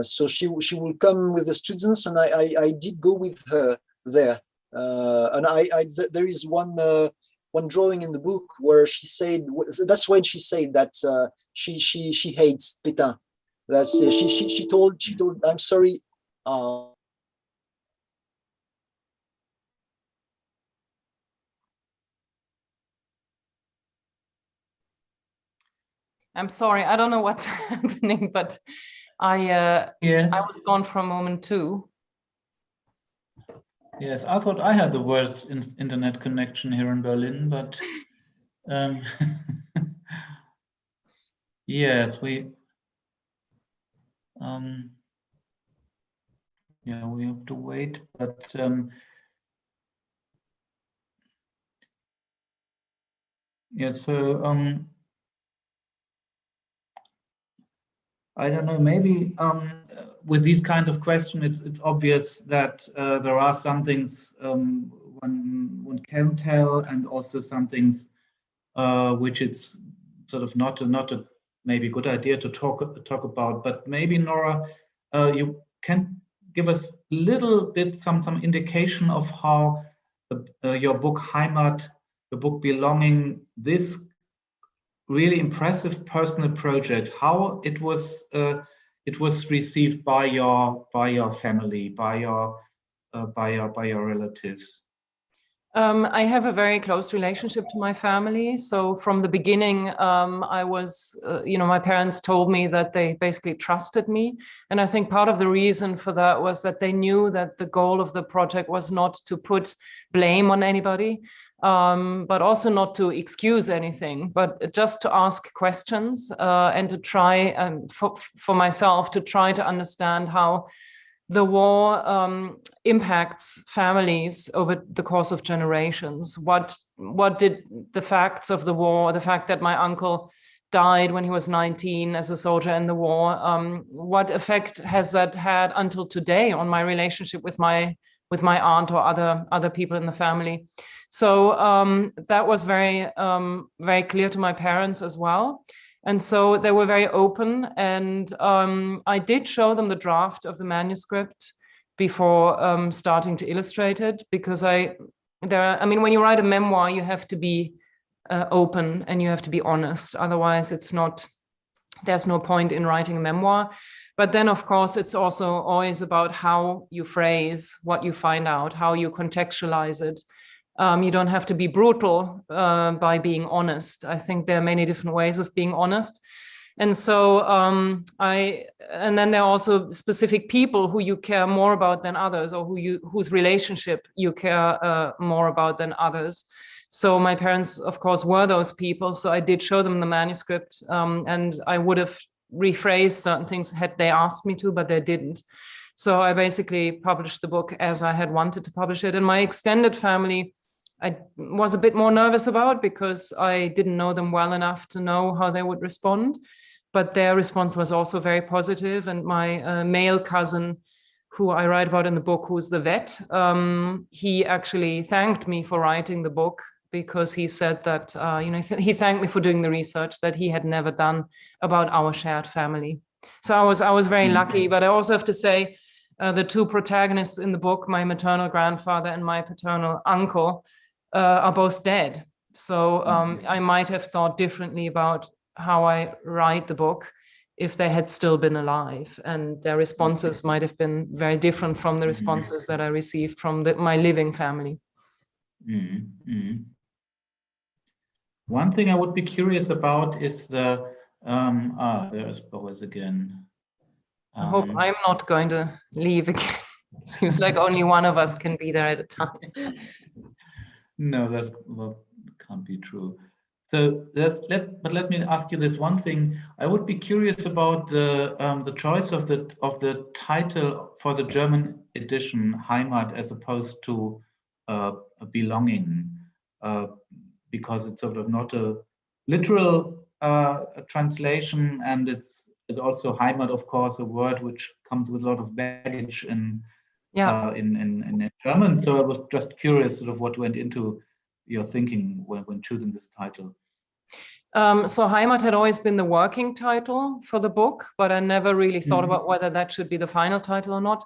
So she will come with the students, and I did go with her there. And there is one drawing in the book where she said, that's when she said that she hates Pétain. That's she told I'm sorry. I'm sorry, I don't know what's happening, but I was gone for a moment too. Yes, I thought I had the worst internet connection here in Berlin, but yes, we have to wait, but Yeah, so I don't know, maybe with these kind of questions, it's obvious that there are some things one can tell, and also some things which it's sort of not a maybe good idea to talk about. But maybe, Nora, you can give us a little bit some indication of how your book Heimat, the book Belonging, this really impressive personal project, how it was received by your family, by your relatives. I have a very close relationship to my family. So from the beginning, I was, my parents told me that they basically trusted me. And I think part of the reason for that was that they knew that the goal of the project was not to put blame on anybody, but also not to excuse anything, but just to ask questions and to try, for myself, to try to understand how the war impacts families over the course of generations. What did the facts of the war, the fact that my uncle died when he was 19 as a soldier in the war, what effect has that had until today on my relationship with my aunt or other people in the family? So that was very clear to my parents as well. And so they were very open, and I did show them the draft of the manuscript before starting to illustrate it, because when you write a memoir, you have to be open and you have to be honest. Otherwise, there's no point in writing a memoir. But then, of course, it's also always about how you phrase what you find out, how you contextualize it. You don't have to be brutal by being honest. I think there are many different ways of being honest. And so and then there are also specific people who you care more about than others, or whose relationship you care more about than others. So my parents, of course, were those people. So I did show them the manuscript, and I would have rephrased certain things had they asked me to, but they didn't. So I basically published the book as I had wanted to publish it. And my extended family, I was a bit more nervous about, because I didn't know them well enough to know how they would respond. But their response was also very positive. And my male cousin, who I write about in the book, who's the vet, he actually thanked me for writing the book, because he said that, he thanked me for doing the research that he had never done about our shared family. So I was very lucky. But I also have to say, the two protagonists in the book, my maternal grandfather and my paternal uncle, are both dead. So I might have thought differently about how I write the book if they had still been alive, and their responses might have been very different from the responses that I received from my living family. One thing I would be curious about is there's Boris again. I hope I'm not going to leave again. Seems like only one of us can be there at a time. No, that can't be true. So let me ask you this one thing. I would be curious about the choice of the title for the German edition, Heimat, as opposed to Belonging, because it's sort of not a literal translation, and it's also Heimat, of course, a word which comes with a lot of baggage in German. So I was just curious sort of what went into your thinking when choosing this title. So Heimat had always been the working title for the book, but I never really thought about whether that should be the final title or not.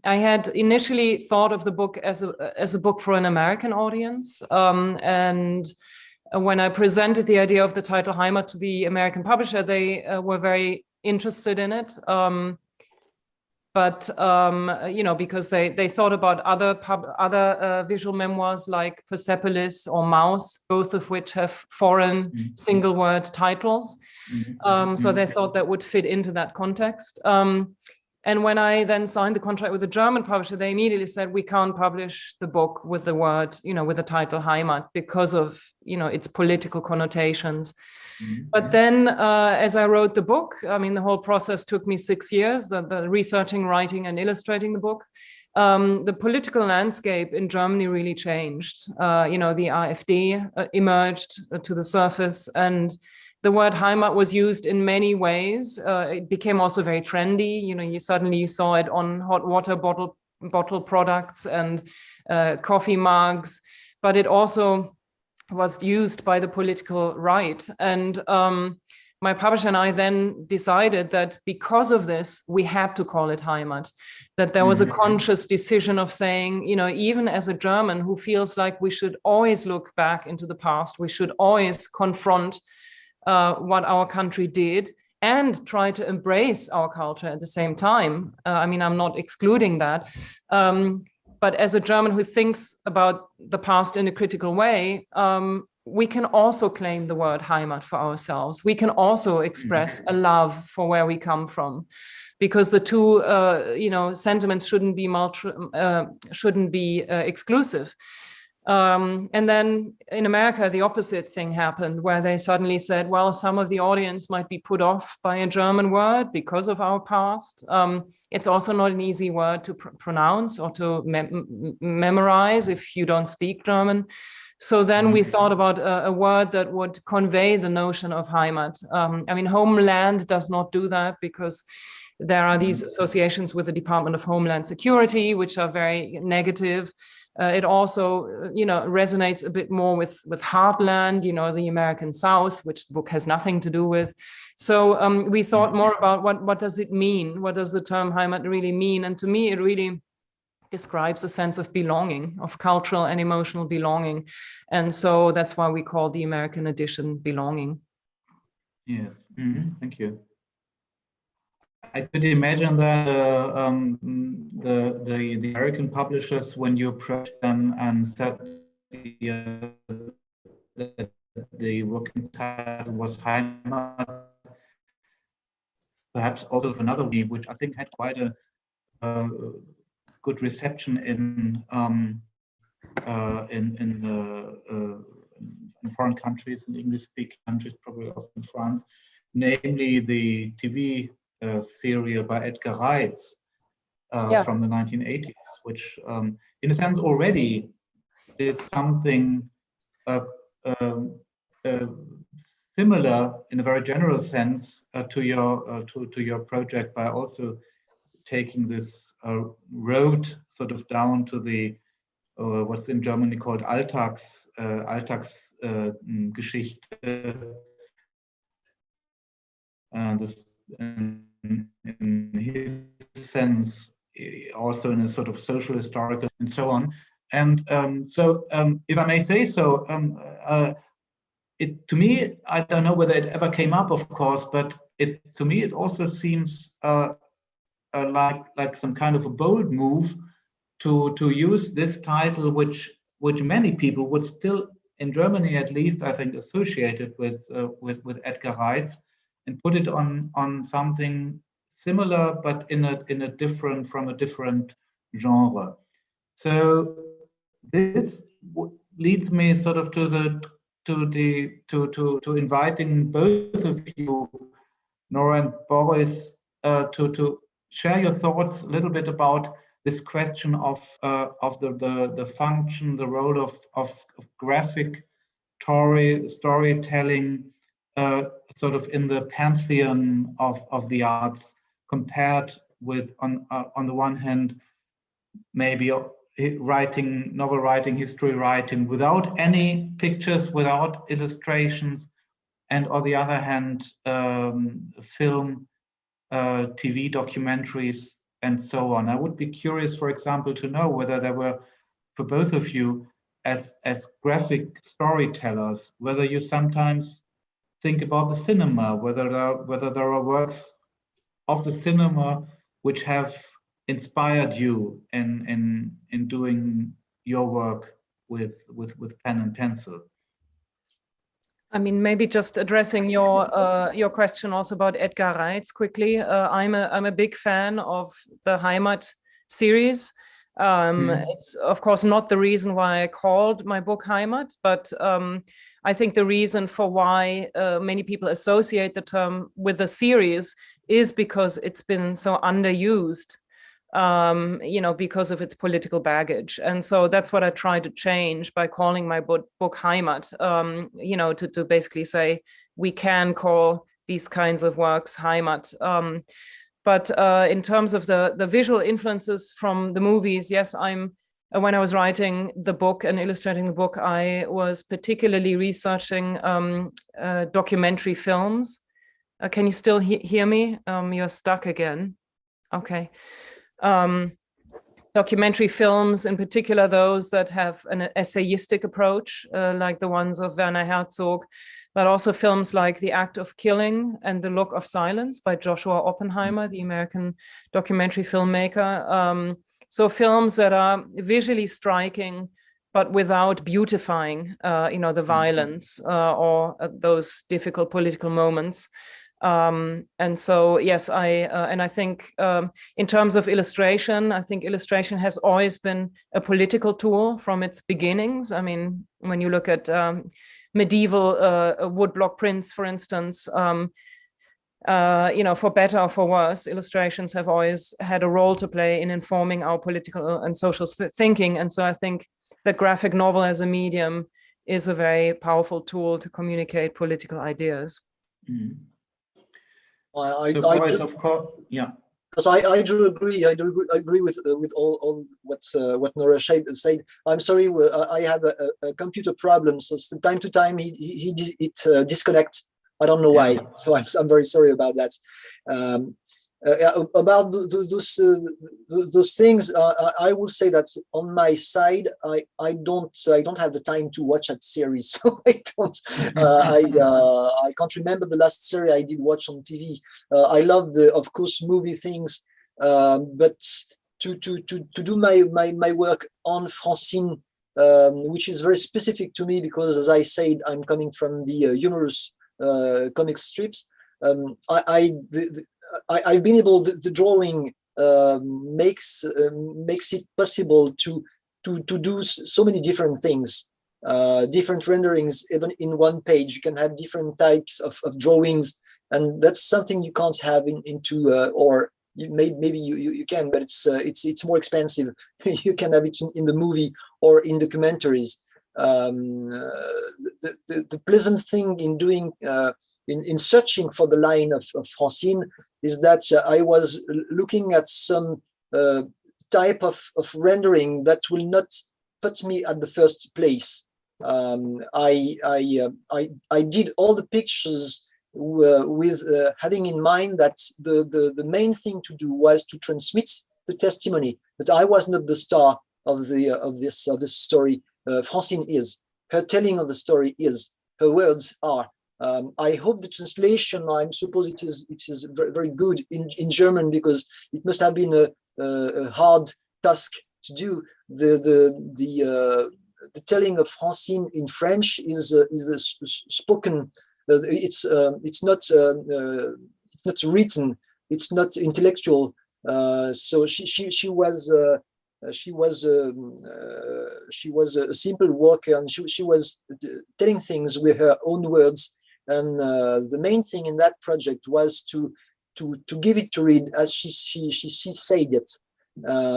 I had initially thought of the book as a book for an American audience. And when I presented the idea of the title Heimat to the American publisher, they were very interested in it. But because they thought about other visual memoirs like Persepolis or Mouse, both of which have foreign single word titles. So they thought that would fit into that context. And when I then signed the contract with the German publisher, they immediately said, we can't publish the book with the word, with the title Heimat, because of, its political connotations. But then as I wrote the book, the whole process took me 6 years, the researching, writing, and illustrating the book. the political landscape in Germany really changed. You know, the AfD emerged to the surface, and the word Heimat was used in many ways. It became also very trendy. You know, you suddenly saw it on hot water bottle products and coffee mugs, but it also was used by the political right. And my publisher and I then decided that because of this, we had to call it Heimat, that there was a conscious decision of saying, you know, even as a German who feels like we should always look back into the past, we should always confront what our country did and try to embrace our culture at the same time. I mean, I'm not excluding that. But as a German who thinks about the past in a critical way, we can also claim the word Heimat for ourselves. We can also express a love for where we come from, because the two, you know, sentiments shouldn't be exclusive. And then in America, the opposite thing happened, where they suddenly said, well, some of the audience might be put off by a German word because of our past. It's also not an easy word to pronounce or to memorize if you don't speak German. So then we thought about a word that would convey the notion of Heimat. I mean, homeland does not do that, because there are these associations with the Department of Homeland Security, which are very negative. It also, you know, resonates a bit more with heartland, you know, the American South, which the book has nothing to do with. So we thought more about what does it mean? What does the term Heimat really mean? And to me, it really describes a sense of belonging, of cultural and emotional belonging. And so that's why we call the American edition Belonging. Yes, thank you. I could imagine that the American publishers, when you approached them and said that the working title was Heimat, perhaps also another way, which I think had quite a good reception in foreign countries, in English-speaking countries, probably also in France, namely the TV serial by Edgar Reitz from the 1980s, which in a sense already did something similar in a very general sense to your project, by also taking this road sort of down to the what's in Germany called Alltagsgeschichte, this in his sense, also in a sort of social, historical, and so on. And so, if I may say so, to me, I don't know whether it ever came up, of course, but to me, it also seems like some kind of a bold move to use this title, which many people would still, in Germany at least, I think, associated with Edgar Reitz, and put it on something similar, but in a different genre. So this leads me sort of to inviting both of you, Nora and Boris, to share your thoughts a little bit about this question of the function, the role of graphic storytelling, sort of in the pantheon of the arts, compared with on the one hand maybe novel writing, history writing without any pictures, without illustrations, and on the other hand film, TV documentaries, and so on. I would be curious, for example, to know whether there were, for both of you, as graphic storytellers, whether you sometimes think about the cinema, whether there are works of the cinema which have inspired you in doing your work with pen and pencil. I mean, maybe just addressing your question also about Edgar Reitz quickly. I'm a big fan of the Heimat series. It's of course not the reason why I called my book Heimat, but I think the reason for why many people associate the term with the series is because it's been so underused. you know, because of its political baggage. And so that's what I tried to change by calling my book Heimat, you know, to basically say we can call these kinds of works Heimat. But in terms of the visual influences from the movies, yes, when I was writing the book and illustrating the book, I was particularly researching documentary films. Can you still hear me? You're stuck again. Okay. Documentary films, in particular those that have an essayistic approach, like the ones of Werner Herzog, but also films like The Act of Killing and The Look of Silence by Joshua Oppenheimer, the American documentary filmmaker. So films that are visually striking, but without beautifying, you know, the violence or those difficult political moments. And so, yes, I think in terms of illustration, I think illustration has always been a political tool from its beginnings. I mean, when you look at medieval woodblock prints, for instance, you know, for better or for worse, illustrations have always had a role to play in informing our political and social thinking. And so I think the graphic novel as a medium is a very powerful tool to communicate political ideas. Mm. Of course, yeah. Because I do agree. I agree with all what Nora said. I'm sorry, I have a computer problem, so from time to time it disconnects. I don't know why. So I'm very sorry about that. About those things, I will say that on my side, I don't have the time to watch that series, so I don't. I can't remember the last series I did watch on TV. I love of course, movie things, but to do my work on Francine, which is very specific to me because, as I said, I'm coming from the humorous comic strips. I've been able. The drawing makes it possible to do so many different things, different renderings. Even in one page, you can have different types of drawings, and that's something you can't have into or maybe you can, but it's more expensive. You can have it in the movie or in documentaries. The pleasant thing in doing. In searching for the line of Francine is that I was looking at some type of rendering that will not put me at the first place. I did all the pictures with having in mind that the main thing to do was to transmit the testimony, but I was not the star of this story. Francine is. Her telling of the story is. Her words are. I hope the translation, I suppose it is very, very good in German, because it must have been a hard task to do. The telling of Francine in French is spoken. It's not written. It's not intellectual. So she was a simple worker, and she was telling things with her own words. And the main thing in that project was to give it to read as she said it.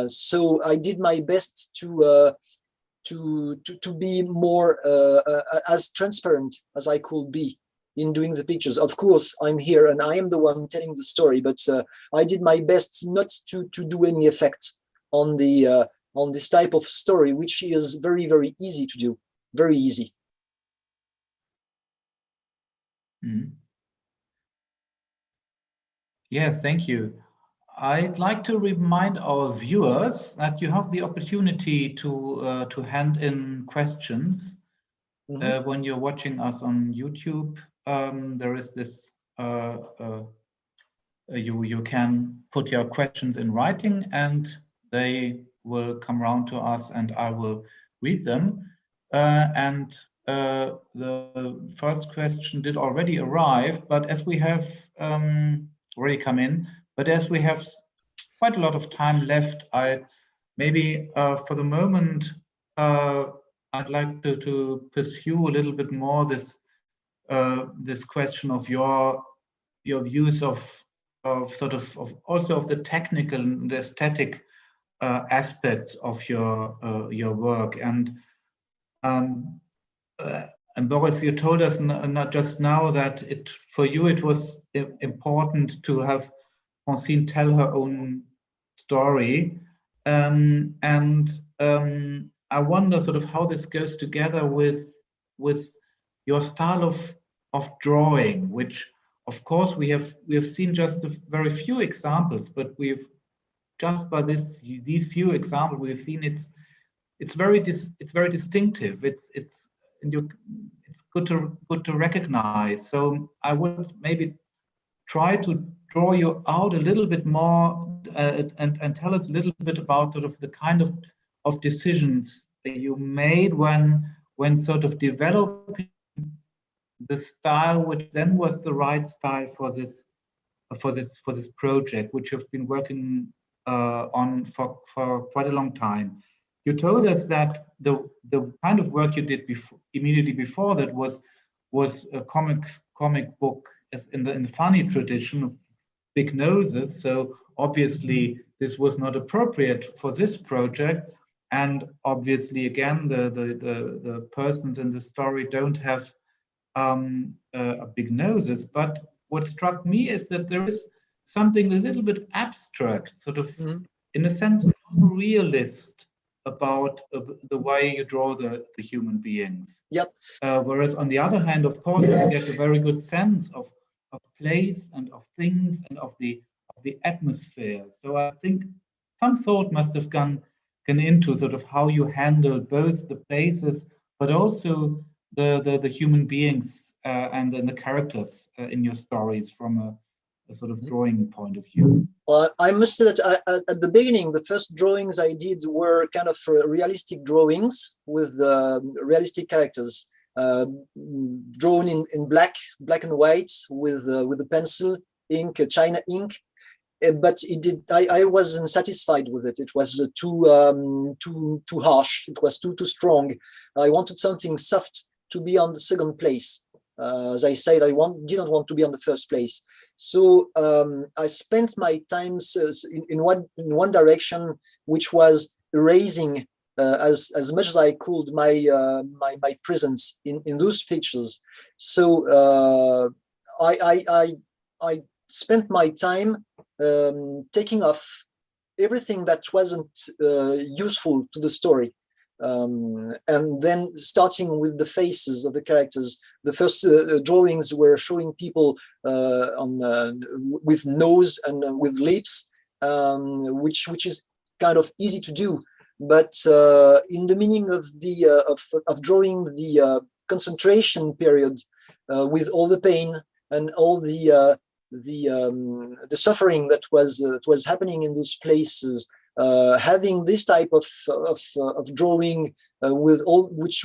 So I did my best to be more as transparent as I could be in doing the pictures. Of course, I'm here and I am the one telling the story, but I did my best not to do any effect on this type of story, which is very, very easy to do, very easy. Mm. Yes, thank you. I'd like to remind our viewers that you have the opportunity to hand in questions. Mm-hmm. When you're watching us on YouTube. There is this. You can put your questions in writing, and they will come round to us, and I will read them. The first question did already arrive, but as we have already come in, but as we have quite a lot of time left, I maybe for the moment I'd like to pursue a little bit more this question of your views of also of the technical and the aesthetic aspects of your work. And Boris, you told us not just now that for you it was important to have Francine tell her own story, and I wonder sort of how this goes together with your style of drawing, which of course we have seen just a very few examples, but we've just by these few examples we've seen it's very distinctive. It's good to recognize. So I would maybe try to draw you out a little bit more and tell us a little bit about sort of the kind of decisions that you made when sort of developing the style, which then was the right style for this project, which you've been working on for quite a long time. You told us that the kind of work you did immediately before that was a comic book in the funny tradition of big noses. So obviously this was not appropriate for this project, and obviously again the persons in the story don't have big noses. But what struck me is that there is something a little bit abstract, sort of in a sense realist, about the way you draw the human beings. Yep. Whereas on the other hand, of course, you get a very good sense of place and of things and of the atmosphere. So I think some thought must have gone into sort of how you handle both the places, but also the human beings and then the characters in your stories from a sort of drawing point of view. Well, I must say that at the beginning, the first drawings I did were kind of realistic drawings with realistic characters, drawn in black and white with a pencil, ink, China ink. But I wasn't satisfied with it. It was too harsh. It was too strong. I wanted something soft to be on the second place. As I said, didn't want to be on the first place. So I spent my time in one direction, which was erasing as much as I could my presence in those pictures. So I spent my time taking off everything that wasn't useful to the story. And then starting with the faces of the characters. The first drawings were showing people with nose and with lips, which is kind of easy to do. But in the meaning of of drawing the concentration period with all the pain and all the suffering that was happening in those places. Having this type of drawing with all which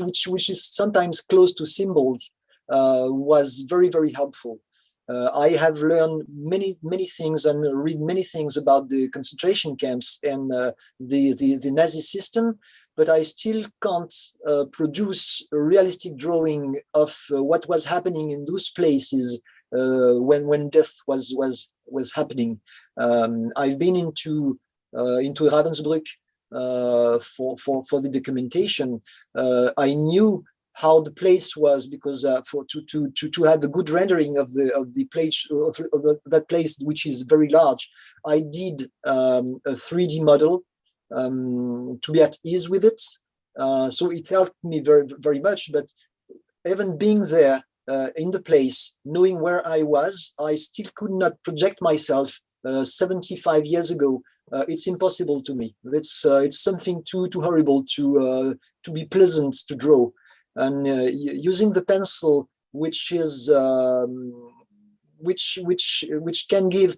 is sometimes close to symbols was very, very helpful. I have learned many things and read many things about the concentration camps and the Nazi system, but I still can't produce a realistic drawing of what was happening in those places when death was happening. I've been into Ravensbrück for the documentation. I knew how the place was because to have the good rendering of the place of that place, which is very large, I did a 3D model to be at ease with it. So it helped me very, very much. But even being there in the place, knowing where I was, I still could not project myself 75 years ago. It's impossible to me. It's something too horrible to be pleasant to draw. And using the pencil, which is which can give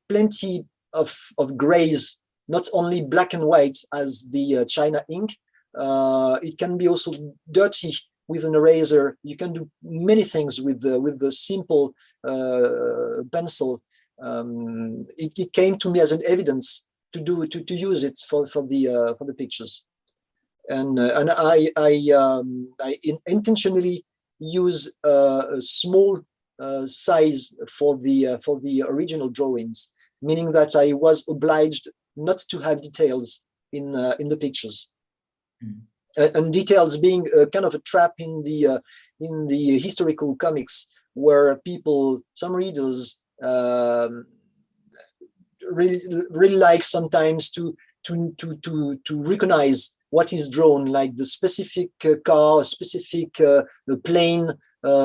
plenty of grays, not only black and white as the China ink. It can be also dirty with an eraser. You can do many things with the simple pencil. It came to me as an evidence to use it for the pictures, and I intentionally use a small size for the original drawings, meaning that I was obliged not to have details in the pictures. And details being kind of a trap in the historical comics, where people, some readers, really like sometimes to recognize what is drawn, like the specific car, specific plane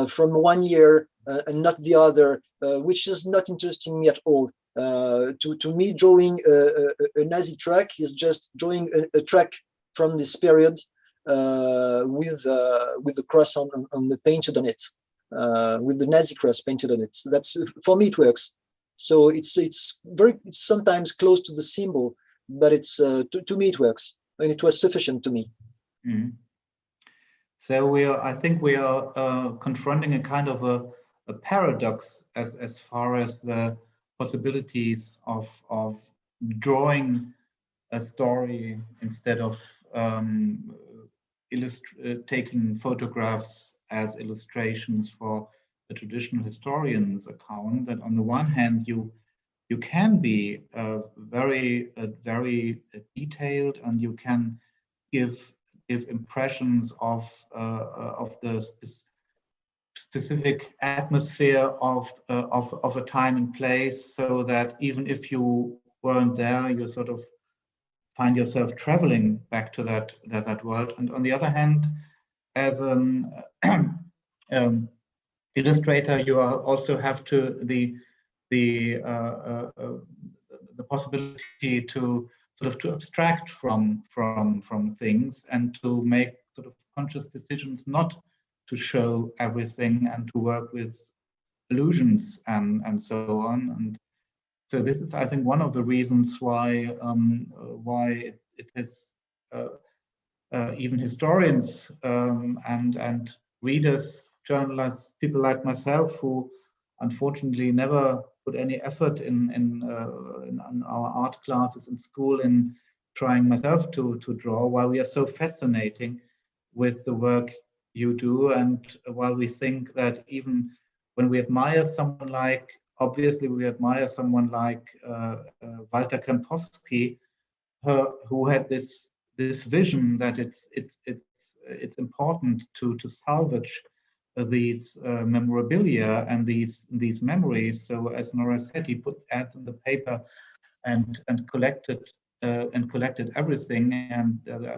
from one year and not the other, which is not interesting me at all. To me, drawing a Nazi truck is just drawing a truck from this period with the cross on the painted on it, with the Nazi cross painted on it. So that's, for me, it works. So it's sometimes close to the symbol, but it's to me it works, and it was sufficient to me. Mm-hmm. So I think we are confronting a kind of a paradox as far as the possibilities of drawing a story instead of taking photographs as illustrations for the traditional historian's account. That on the one hand you can be very detailed, and you can give impressions of the specific atmosphere of a time and place, so that even if you weren't there, you sort of find yourself traveling back to that world. And on the other hand, as an illustrator, you also have the possibility to sort of to abstract from things, and to make sort of conscious decisions not to show everything, and to work with illusions and so on. And so this is, I think, one of the reasons why it has even historians and readers, journalists, people like myself, who unfortunately never put any effort in our art classes in school in trying myself to draw, while we are so fascinating with the work you do, and while we think that even when we admire someone like, obviously we admire someone like Walter Krempowski, who had this vision that it's important to salvage these memorabilia and these memories. So as Nora said, he put ads in the paper and collected everything, and I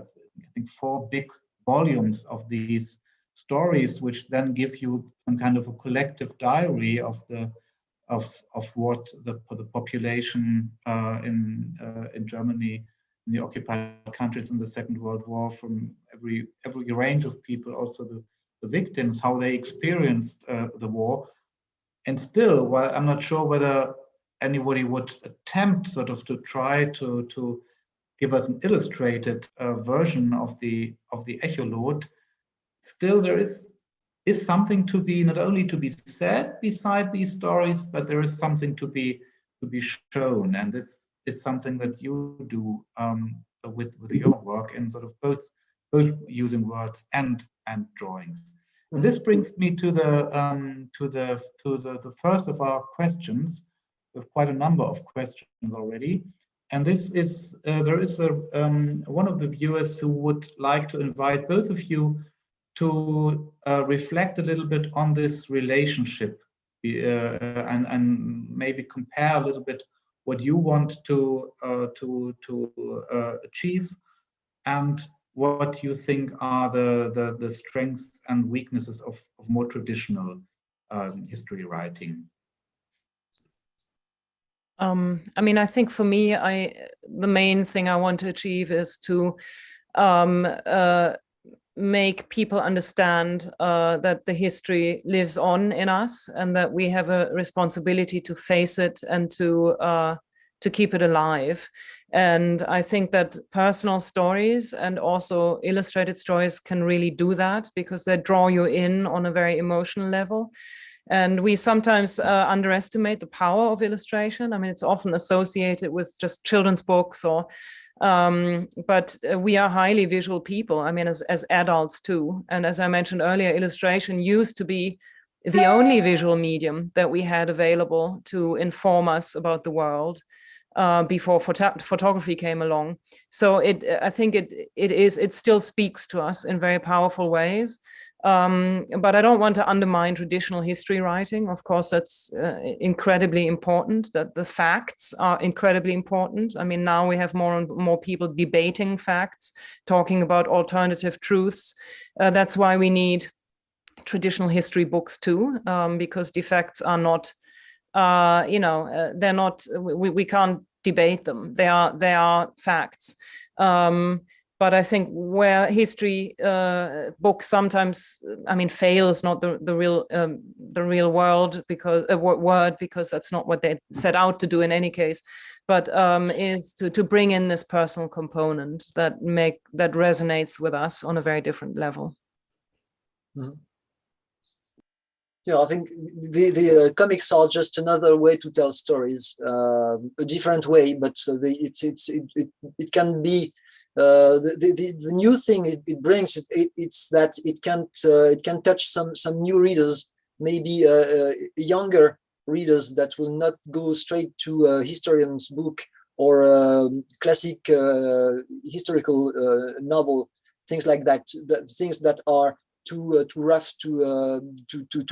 think 4 big volumes of these stories, which then give you some kind of a collective diary of what the population in Germany, in the occupied countries in the Second World War, from every range of people, also the victims, how they experienced the war. And still, while I'm not sure whether anybody would attempt sort of to try to give us an illustrated version of the echolot, still there is something to be, not only to be said beside these stories, but there is something to be shown. And this is something that you do with your work, in sort of both using words and drawings. And this brings me to the first of our questions. We have quite a number of questions already, and this is there is one of the viewers who would like to invite both of you to reflect a little bit on this relationship, and maybe compare a little bit what you want to achieve, and what you think are the strengths and weaknesses of more traditional history writing. I mean, I think for me, the main thing I want to achieve is to make people understand that the history lives on in us, and that we have a responsibility to face it and to keep it alive. And I think that personal stories and also illustrated stories can really do that, because they draw you in on a very emotional level. And we sometimes underestimate the power of illustration. I mean, it's often associated with just children's books, or but we are highly visual people, I mean, as adults too. And as I mentioned earlier, illustration used to be the only visual medium that we had available to inform us about the world before photography came along. So I think it still speaks to us in very powerful ways. But I don't want to undermine traditional history writing. Of course, that's incredibly important, that the facts are incredibly important. I mean, now we have more and more people debating facts, talking about alternative truths. That's why we need traditional history books too, because the facts are not, they're not, we can't debate them. They are facts. But I think where history books sometimes, I mean, fail is not the real world because word, because that's not what they set out to do in any case, but is to bring in this personal component that resonates with us on a very different level. Mm-hmm. Yeah, I think the comics are just another way to tell stories, a different way, but it can be. The new thing it brings it's that it can touch some new readers, maybe younger readers that will not go straight to a historian's book or a classic historical novel, things like that, things that are too rough to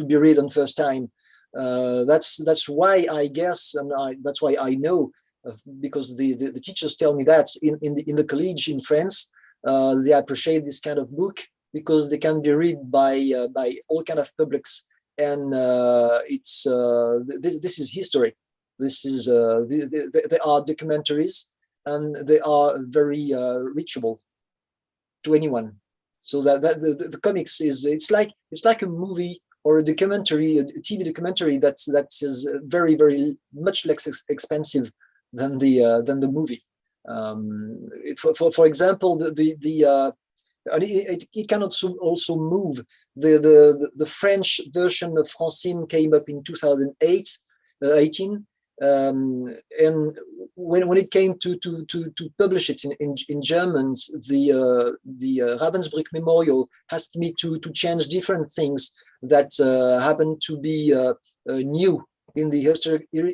be read on first time. That's why I guess, and that's why I know. Because the teachers tell me that in the college in France, they appreciate this kind of book because they can be read by all kind of publics, and this is history. This is they are documentaries, and they are very reachable to anyone. So that the comics it's like a movie or a documentary, a TV documentary that is very, very much less expensive than the movie. For example, it can also move. The French version of Francine came up in 2018, and when it came to publish it in German, the Ravensbrück Memorial asked me to change different things that happened to be new in the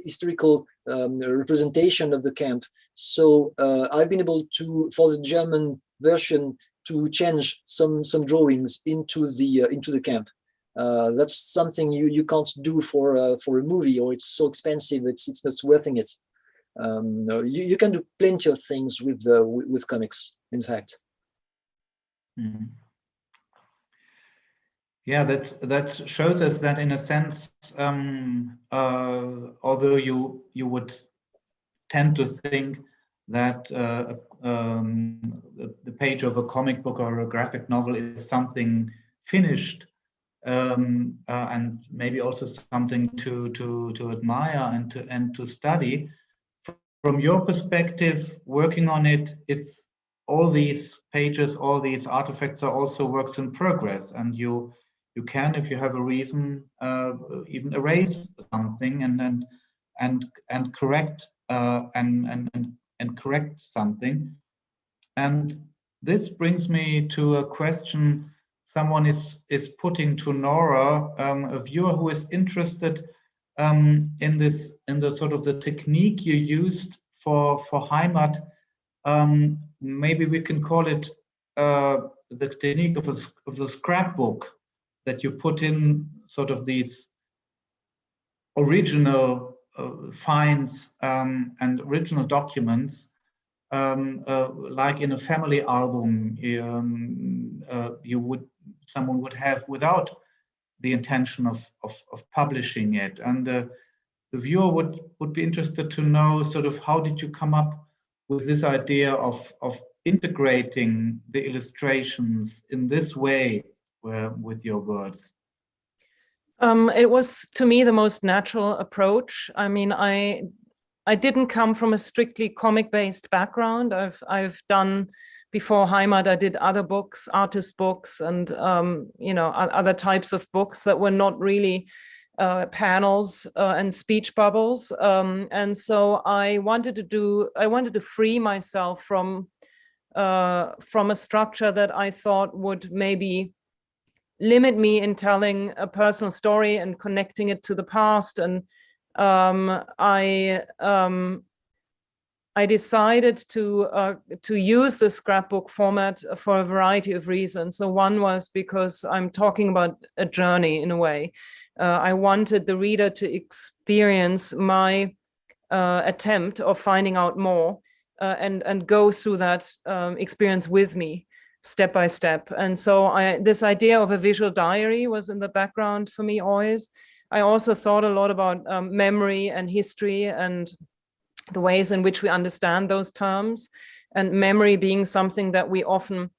historical representation of the camp. So I've been able to, for the German version, to change some drawings into the camp. That's something you can't do for a movie, or it's so expensive, it's not worth it. You can do plenty of things with comics, in fact. Mm. Yeah, that shows us that in a sense, although you would tend to think that the page of a comic book or a graphic novel is something finished, and maybe also something to admire and to study. From your perspective, working on it, it's all these pages, all these artifacts are also works in progress, and you can, if you have a reason, even erase something and correct and correct something. And this brings me to a question someone is putting to Nora, a viewer who is interested in the sort of the technique you used for Heimat. Maybe we can call it the technique of the scrapbook, that you put in sort of these original finds and original documents, like in a family album, someone would have without the intention of publishing it. And the viewer would be interested to know sort of how did you come up with this idea of integrating the illustrations in this way with your words? It was, to me, the most natural approach. I mean, I didn't come from a strictly comic-based background. I've done, before Heimat, I did other books, artist books, and other types of books that were not really panels and speech bubbles. And so I wanted to free myself from a structure that I thought would maybe limit me in telling a personal story and connecting it to the past. And I decided to use the scrapbook format for a variety of reasons. So one was because I'm talking about a journey in a way. I wanted the reader to experience my attempt of finding out more and go through that experience with me step by step. And so this idea of a visual diary was in the background for me always. I also thought a lot about memory and history and the ways in which we understand those terms, and memory being something that we often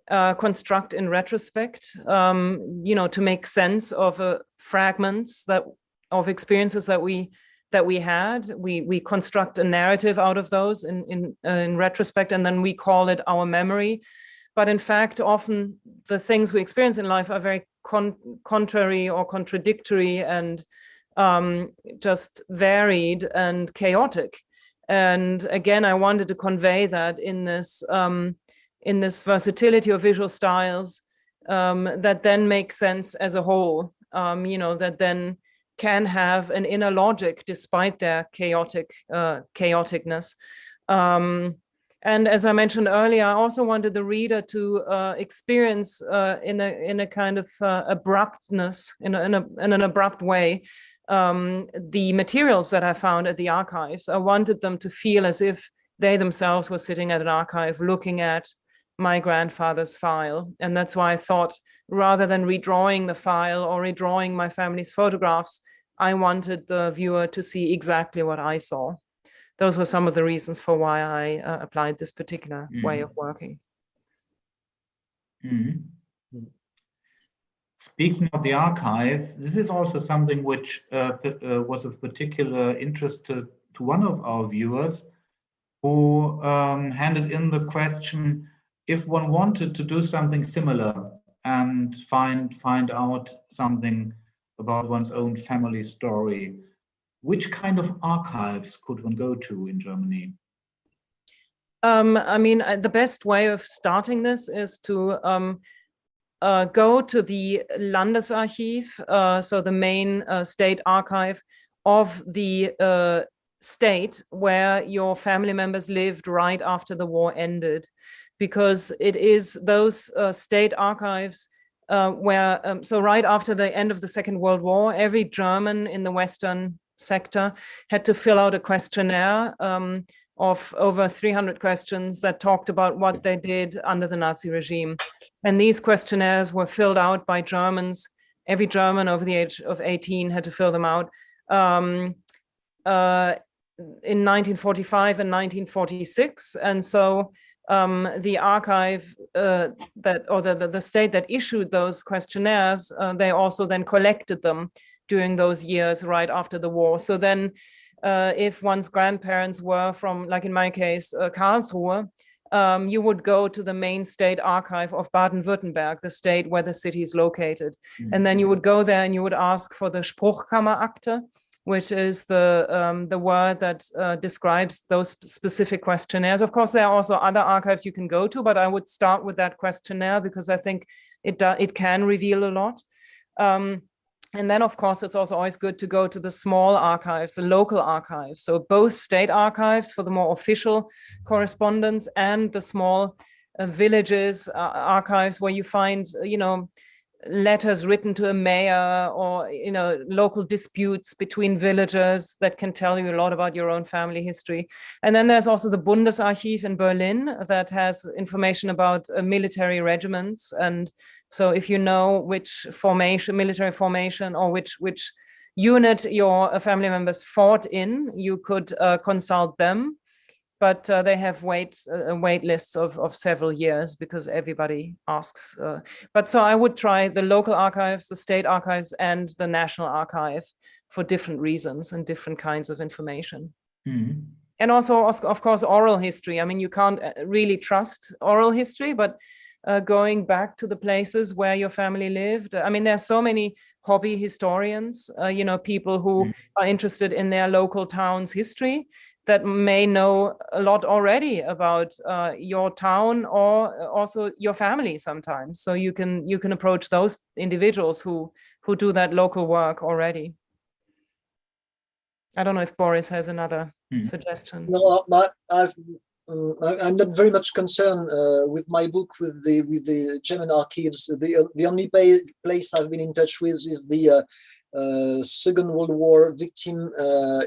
construct in retrospect, to make sense of fragments of experiences that we had. We construct a narrative out of those in retrospect, and then we call it our memory. But in fact, often the things we experience in life are very contrary or contradictory and just varied and chaotic. And again, I wanted to convey that in this versatility of visual styles that then make sense as a whole, that then can have an inner logic despite their chaoticness. And as I mentioned earlier, I also wanted the reader to experience in a kind of abruptness, in an abrupt way, the materials that I found at the archives. I wanted them to feel as if they themselves were sitting at an archive looking at my grandfather's file. And that's why I thought, rather than redrawing the file or redrawing my family's photographs, I wanted the viewer to see exactly what I saw. Those were some of the reasons for why I applied this particular way of working. Speaking of the archive, this is also something which was of particular interest to one of our viewers, who handed in the question, if one wanted to do something similar and find out something about one's own family story, which kind of archives could one go to in Germany? The best way of starting this is to go to the Landesarchiv, so the main state archive of the state where your family members lived right after the war ended, because it is those state archives where, so right after the end of the Second World War, every German in the Western sector had to fill out a questionnaire of over 300 questions that talked about what they did under the Nazi regime. And these questionnaires were filled out by Germans. Every German over the age of 18 had to fill them out in 1945 and 1946. And so the archive the state that issued those questionnaires, they also then collected them during those years right after the war. So then if one's grandparents were from, like in my case, Karlsruhe, you would go to the main state archive of Baden-Württemberg, the state where the city is located. And then you would go there and you would ask for the Spruchkammerakte, which is the word that describes those specific questionnaires. Of course, there are also other archives you can go to, but I would start with that questionnaire because I think it can reveal a lot. And then, of course, it's also always good to go to the small archives, the local archives. So both state archives for the more official correspondence and the small villages archives where you find, letters written to a mayor or, local disputes between villagers that can tell you a lot about your own family history. And then there's also the Bundesarchiv in Berlin that has information about military regiments. And so if you know which military formation, or which unit your family members fought in, you could consult them. But they have wait lists of several years because everybody asks. But so I would try the local archives, the state archives, and the National Archive for different reasons and different kinds of information. And also, of course, oral history. I mean, you can't really trust oral history, but going back to the places where your family lived. I mean, there's so many hobby historians, people who are interested in their local town's history. that may know a lot already about your town or also your family sometimes. So you can approach those individuals who do that local work already. I don't know if Boris has another suggestion. No, I'm not very much concerned with my book with the German archives. The only place I've been in touch with is the Second World War victim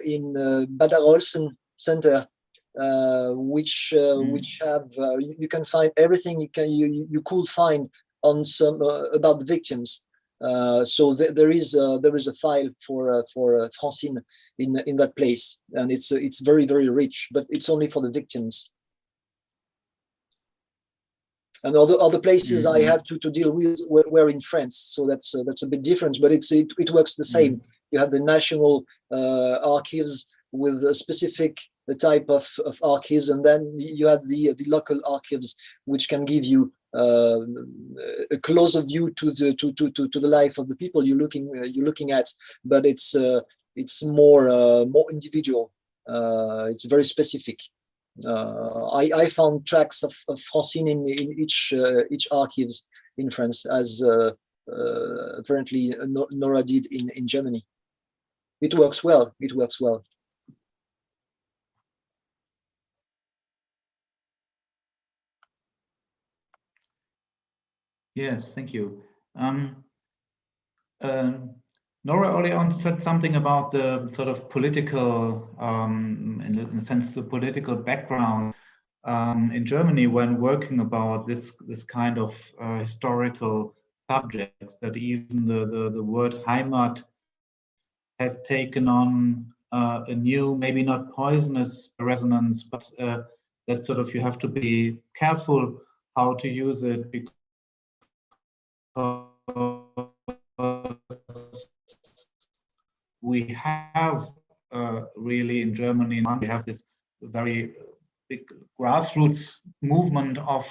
in Bad Arolsen Center, which have you can find everything you could find on some about the victims. So there is a file for Francine in that place, and it's very, very rich, but it's only for the victims. And other places I have to deal with were in France, so that's a bit different, but it works the same. You have the national archives with a specific type of archives, and then you have the local archives, which can give you a closer view to the life of the people you're looking at, but it's more individual. It's very specific. I found tracks of Francine in each archives in France, as apparently Nora did in Germany. It works well. It works well. Yes, thank you. Nora early on said something about the sort of political, in a sense, the political background in Germany when working about this kind of historical subjects. That even the word Heimat has taken on a new, maybe not poisonous resonance, but that sort of you have to be careful how to use it, because we have really in Germany, we have this very big grassroots movement of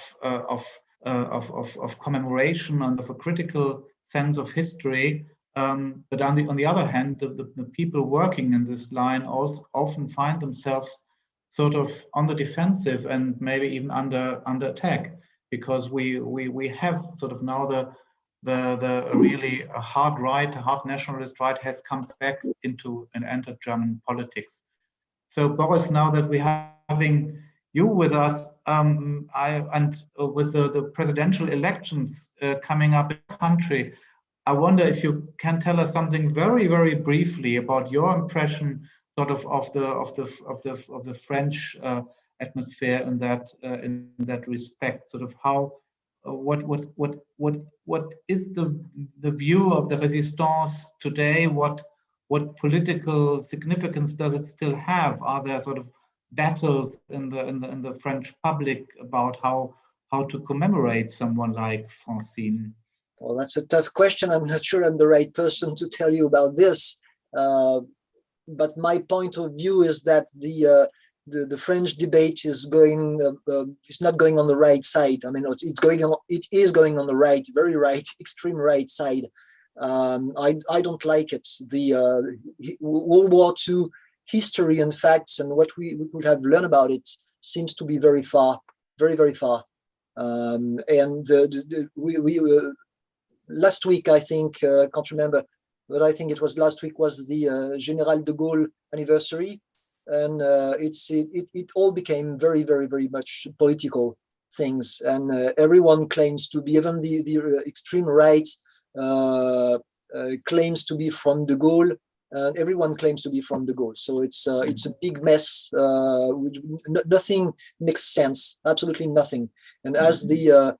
commemoration and of a critical sense of history. But on the other hand, the people working in this line also often find themselves sort of on the defensive and maybe even under attack, because we have sort of now the really hard right, hard nationalist right has come back into and entered German politics. So Boris, now that we're having you with us, with the presidential elections coming up in the country, I wonder if you can tell us something very, very briefly about your impression, sort of the French atmosphere in that respect. Sort of how, what is the view of the resistance today? What political significance does it still have? Are there sort of battles in the French public about how to commemorate someone like Francine? Well, that's a tough question. I'm not sure I'm the right person to tell you about this. But my point of view is that the French debate is going. It's not going on the right side. I mean, it is going on the right, very right, extreme right side. I don't like it. The World War II history and facts and what we could have learned about it seems to be very far, very, very far. Last week, I think, can't remember, but I think it was last week, was the General de Gaulle anniversary, and it all became very, very, very much political things, and everyone claims to be, even the extreme right claims to be from de Gaulle. Everyone claims to be from de Gaulle, so it's a big mess. Nothing makes sense, absolutely nothing. And as the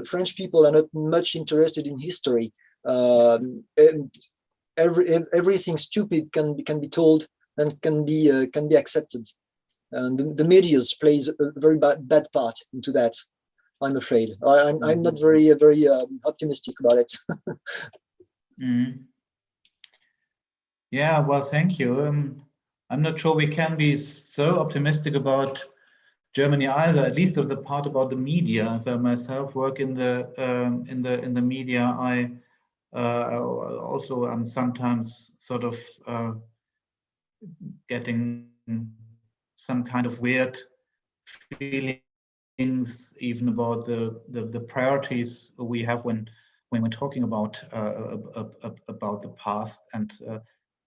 French people are not much interested in history, everything stupid can be told and can be accepted, and the media plays a very bad part into that. I'm afraid. I'm not very optimistic about it. Yeah, well, thank you. I'm not sure we can be so optimistic about Germany either, at least of the part about the media. So I myself work in the media. I also am sometimes sort of getting some kind of weird feelings even about the priorities we have when we're talking about the past, and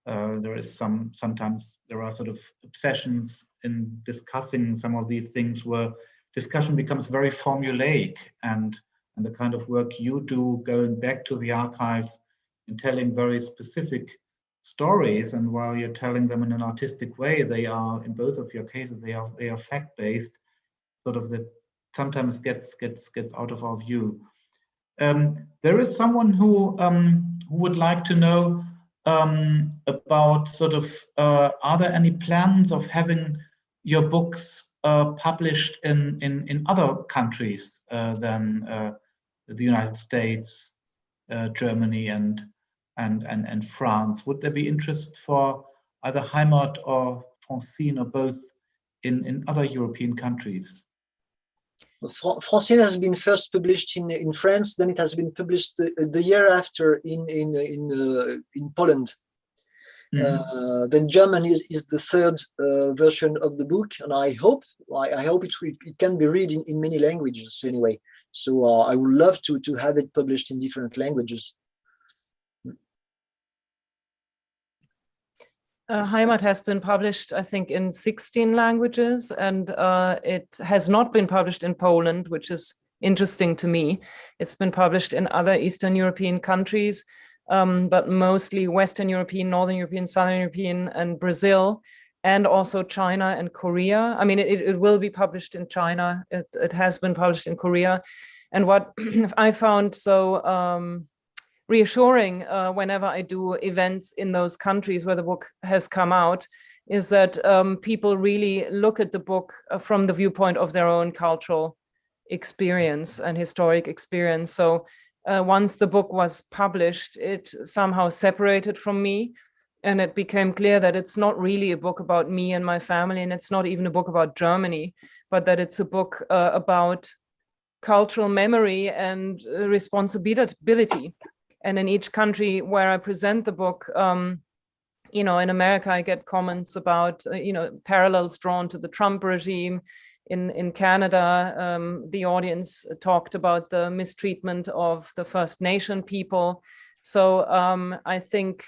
there is sometimes there are sort of obsessions in discussing some of these things where discussion becomes very formulaic, and the kind of work you do going back to the archives and telling very specific stories, and while you're telling them in an artistic way, they are, in both of your cases, they are fact-based, sort of that sometimes gets out of our view. There is someone who would like to know about sort of are there any plans of having your books published in other countries than the United States, Germany, and France? Would there be interest for either Heimat or Francine or both in other European countries? Francine has been first published in France, then it has been published the year after in Poland. Mm-hmm. Then German is the third version of the book, and I hope it can be read in many languages anyway. So I would love to have it published in different languages. Heimat has been published, I think, in 16 languages, and it has not been published in Poland, which is interesting to me. It's been published in other Eastern European countries, but mostly Western European, Northern European, Southern European, and Brazil, and also China and Korea. I mean, it will be published in China. It has been published in Korea. And what I found so reassuring whenever I do events in those countries where the book has come out is that people really look at the book from the viewpoint of their own cultural experience and historic experience. So once the book was published, it somehow separated from me, and it became clear that it's not really a book about me and my family, and it's not even a book about Germany, but that it's a book about cultural memory and responsibility. And in each country where I present the book, you know, in America, I get comments about, you know, parallels drawn to the Trump regime. In Canada, the audience talked about the mistreatment of the First Nation people. So I think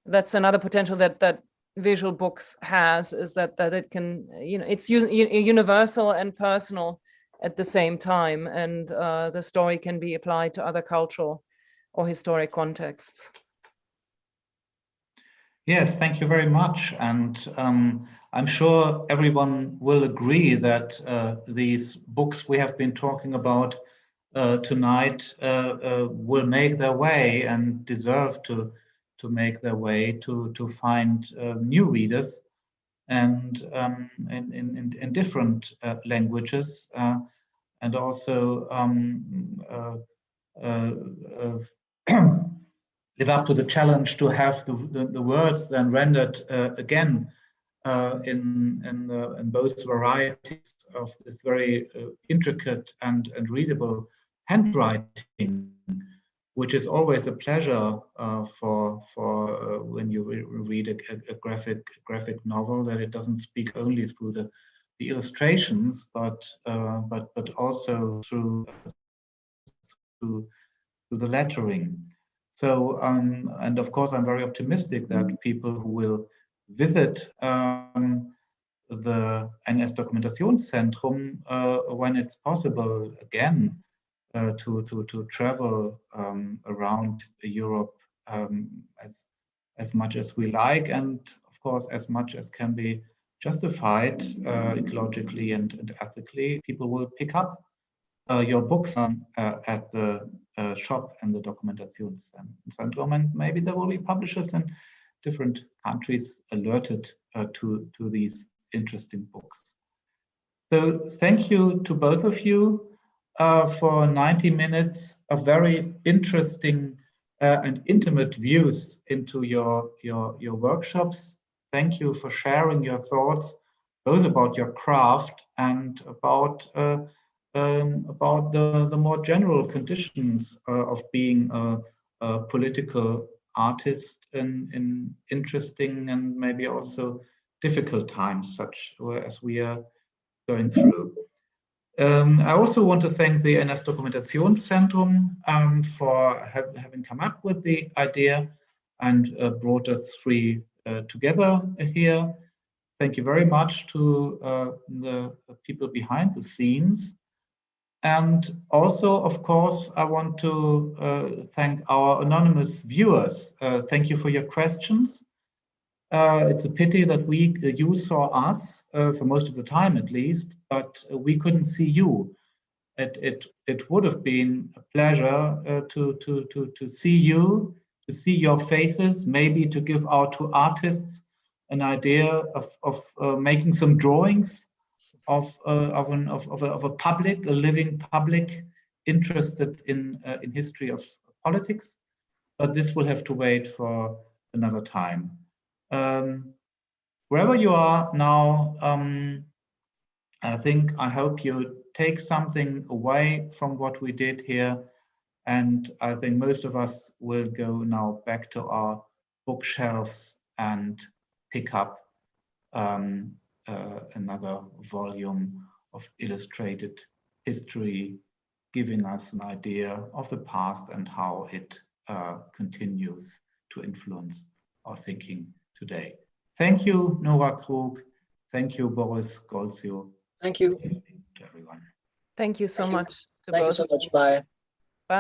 that's another potential that visual books has, is that it can, you know, it's universal and personal at the same time, and the story can be applied to other cultural or historic contexts. Yes, thank you very much. And I'm sure everyone will agree that these books we have been talking about tonight will make their way and deserve to make their way to find new readers, and in different languages, and also live up to the challenge to have the words then rendered again in both varieties of this very intricate and readable handwriting, which is always a pleasure for when you read a graphic novel, that it doesn't speak only through the illustrations, but also through the lettering. So, and of course, I'm very optimistic that people who will visit the NS Dokumentationszentrum when it's possible again to travel around Europe as much as we like, and of course as much as can be justified ecologically and ethically. People will pick up your books at the shop and the Dokumentationszentrum, and maybe there will be publishers in different countries alerted to these interesting books. So thank you to both of you for 90 minutes of very interesting and intimate views into your workshops. Thank you for sharing your thoughts, both about your craft and about the more general conditions of being a political artist in interesting and maybe also difficult times, such as we are going through. I also want to thank the NS Dokumentationszentrum for having come up with the idea and brought us three together here. Thank you very much to the people behind the scenes. And also, of course, I want to thank our anonymous viewers. Thank you for your questions. It's a pity that you saw us for most of the time, at least, but we couldn't see you. It would have been a pleasure to see you, to see your faces, maybe to give our two artists an idea of making some drawings of a public, a living public interested in history of politics. But this will have to wait for another time. Wherever you are now, I hope you take something away from what we did here. And I think most of us will go now back to our bookshelves and pick up another volume of illustrated history, giving us an idea of the past and how it continues to influence our thinking today. Thank you, Nora Krug. Thank you, Boris Golzio. Thank you To everyone. Thank you so much. Thank you so much. Bye.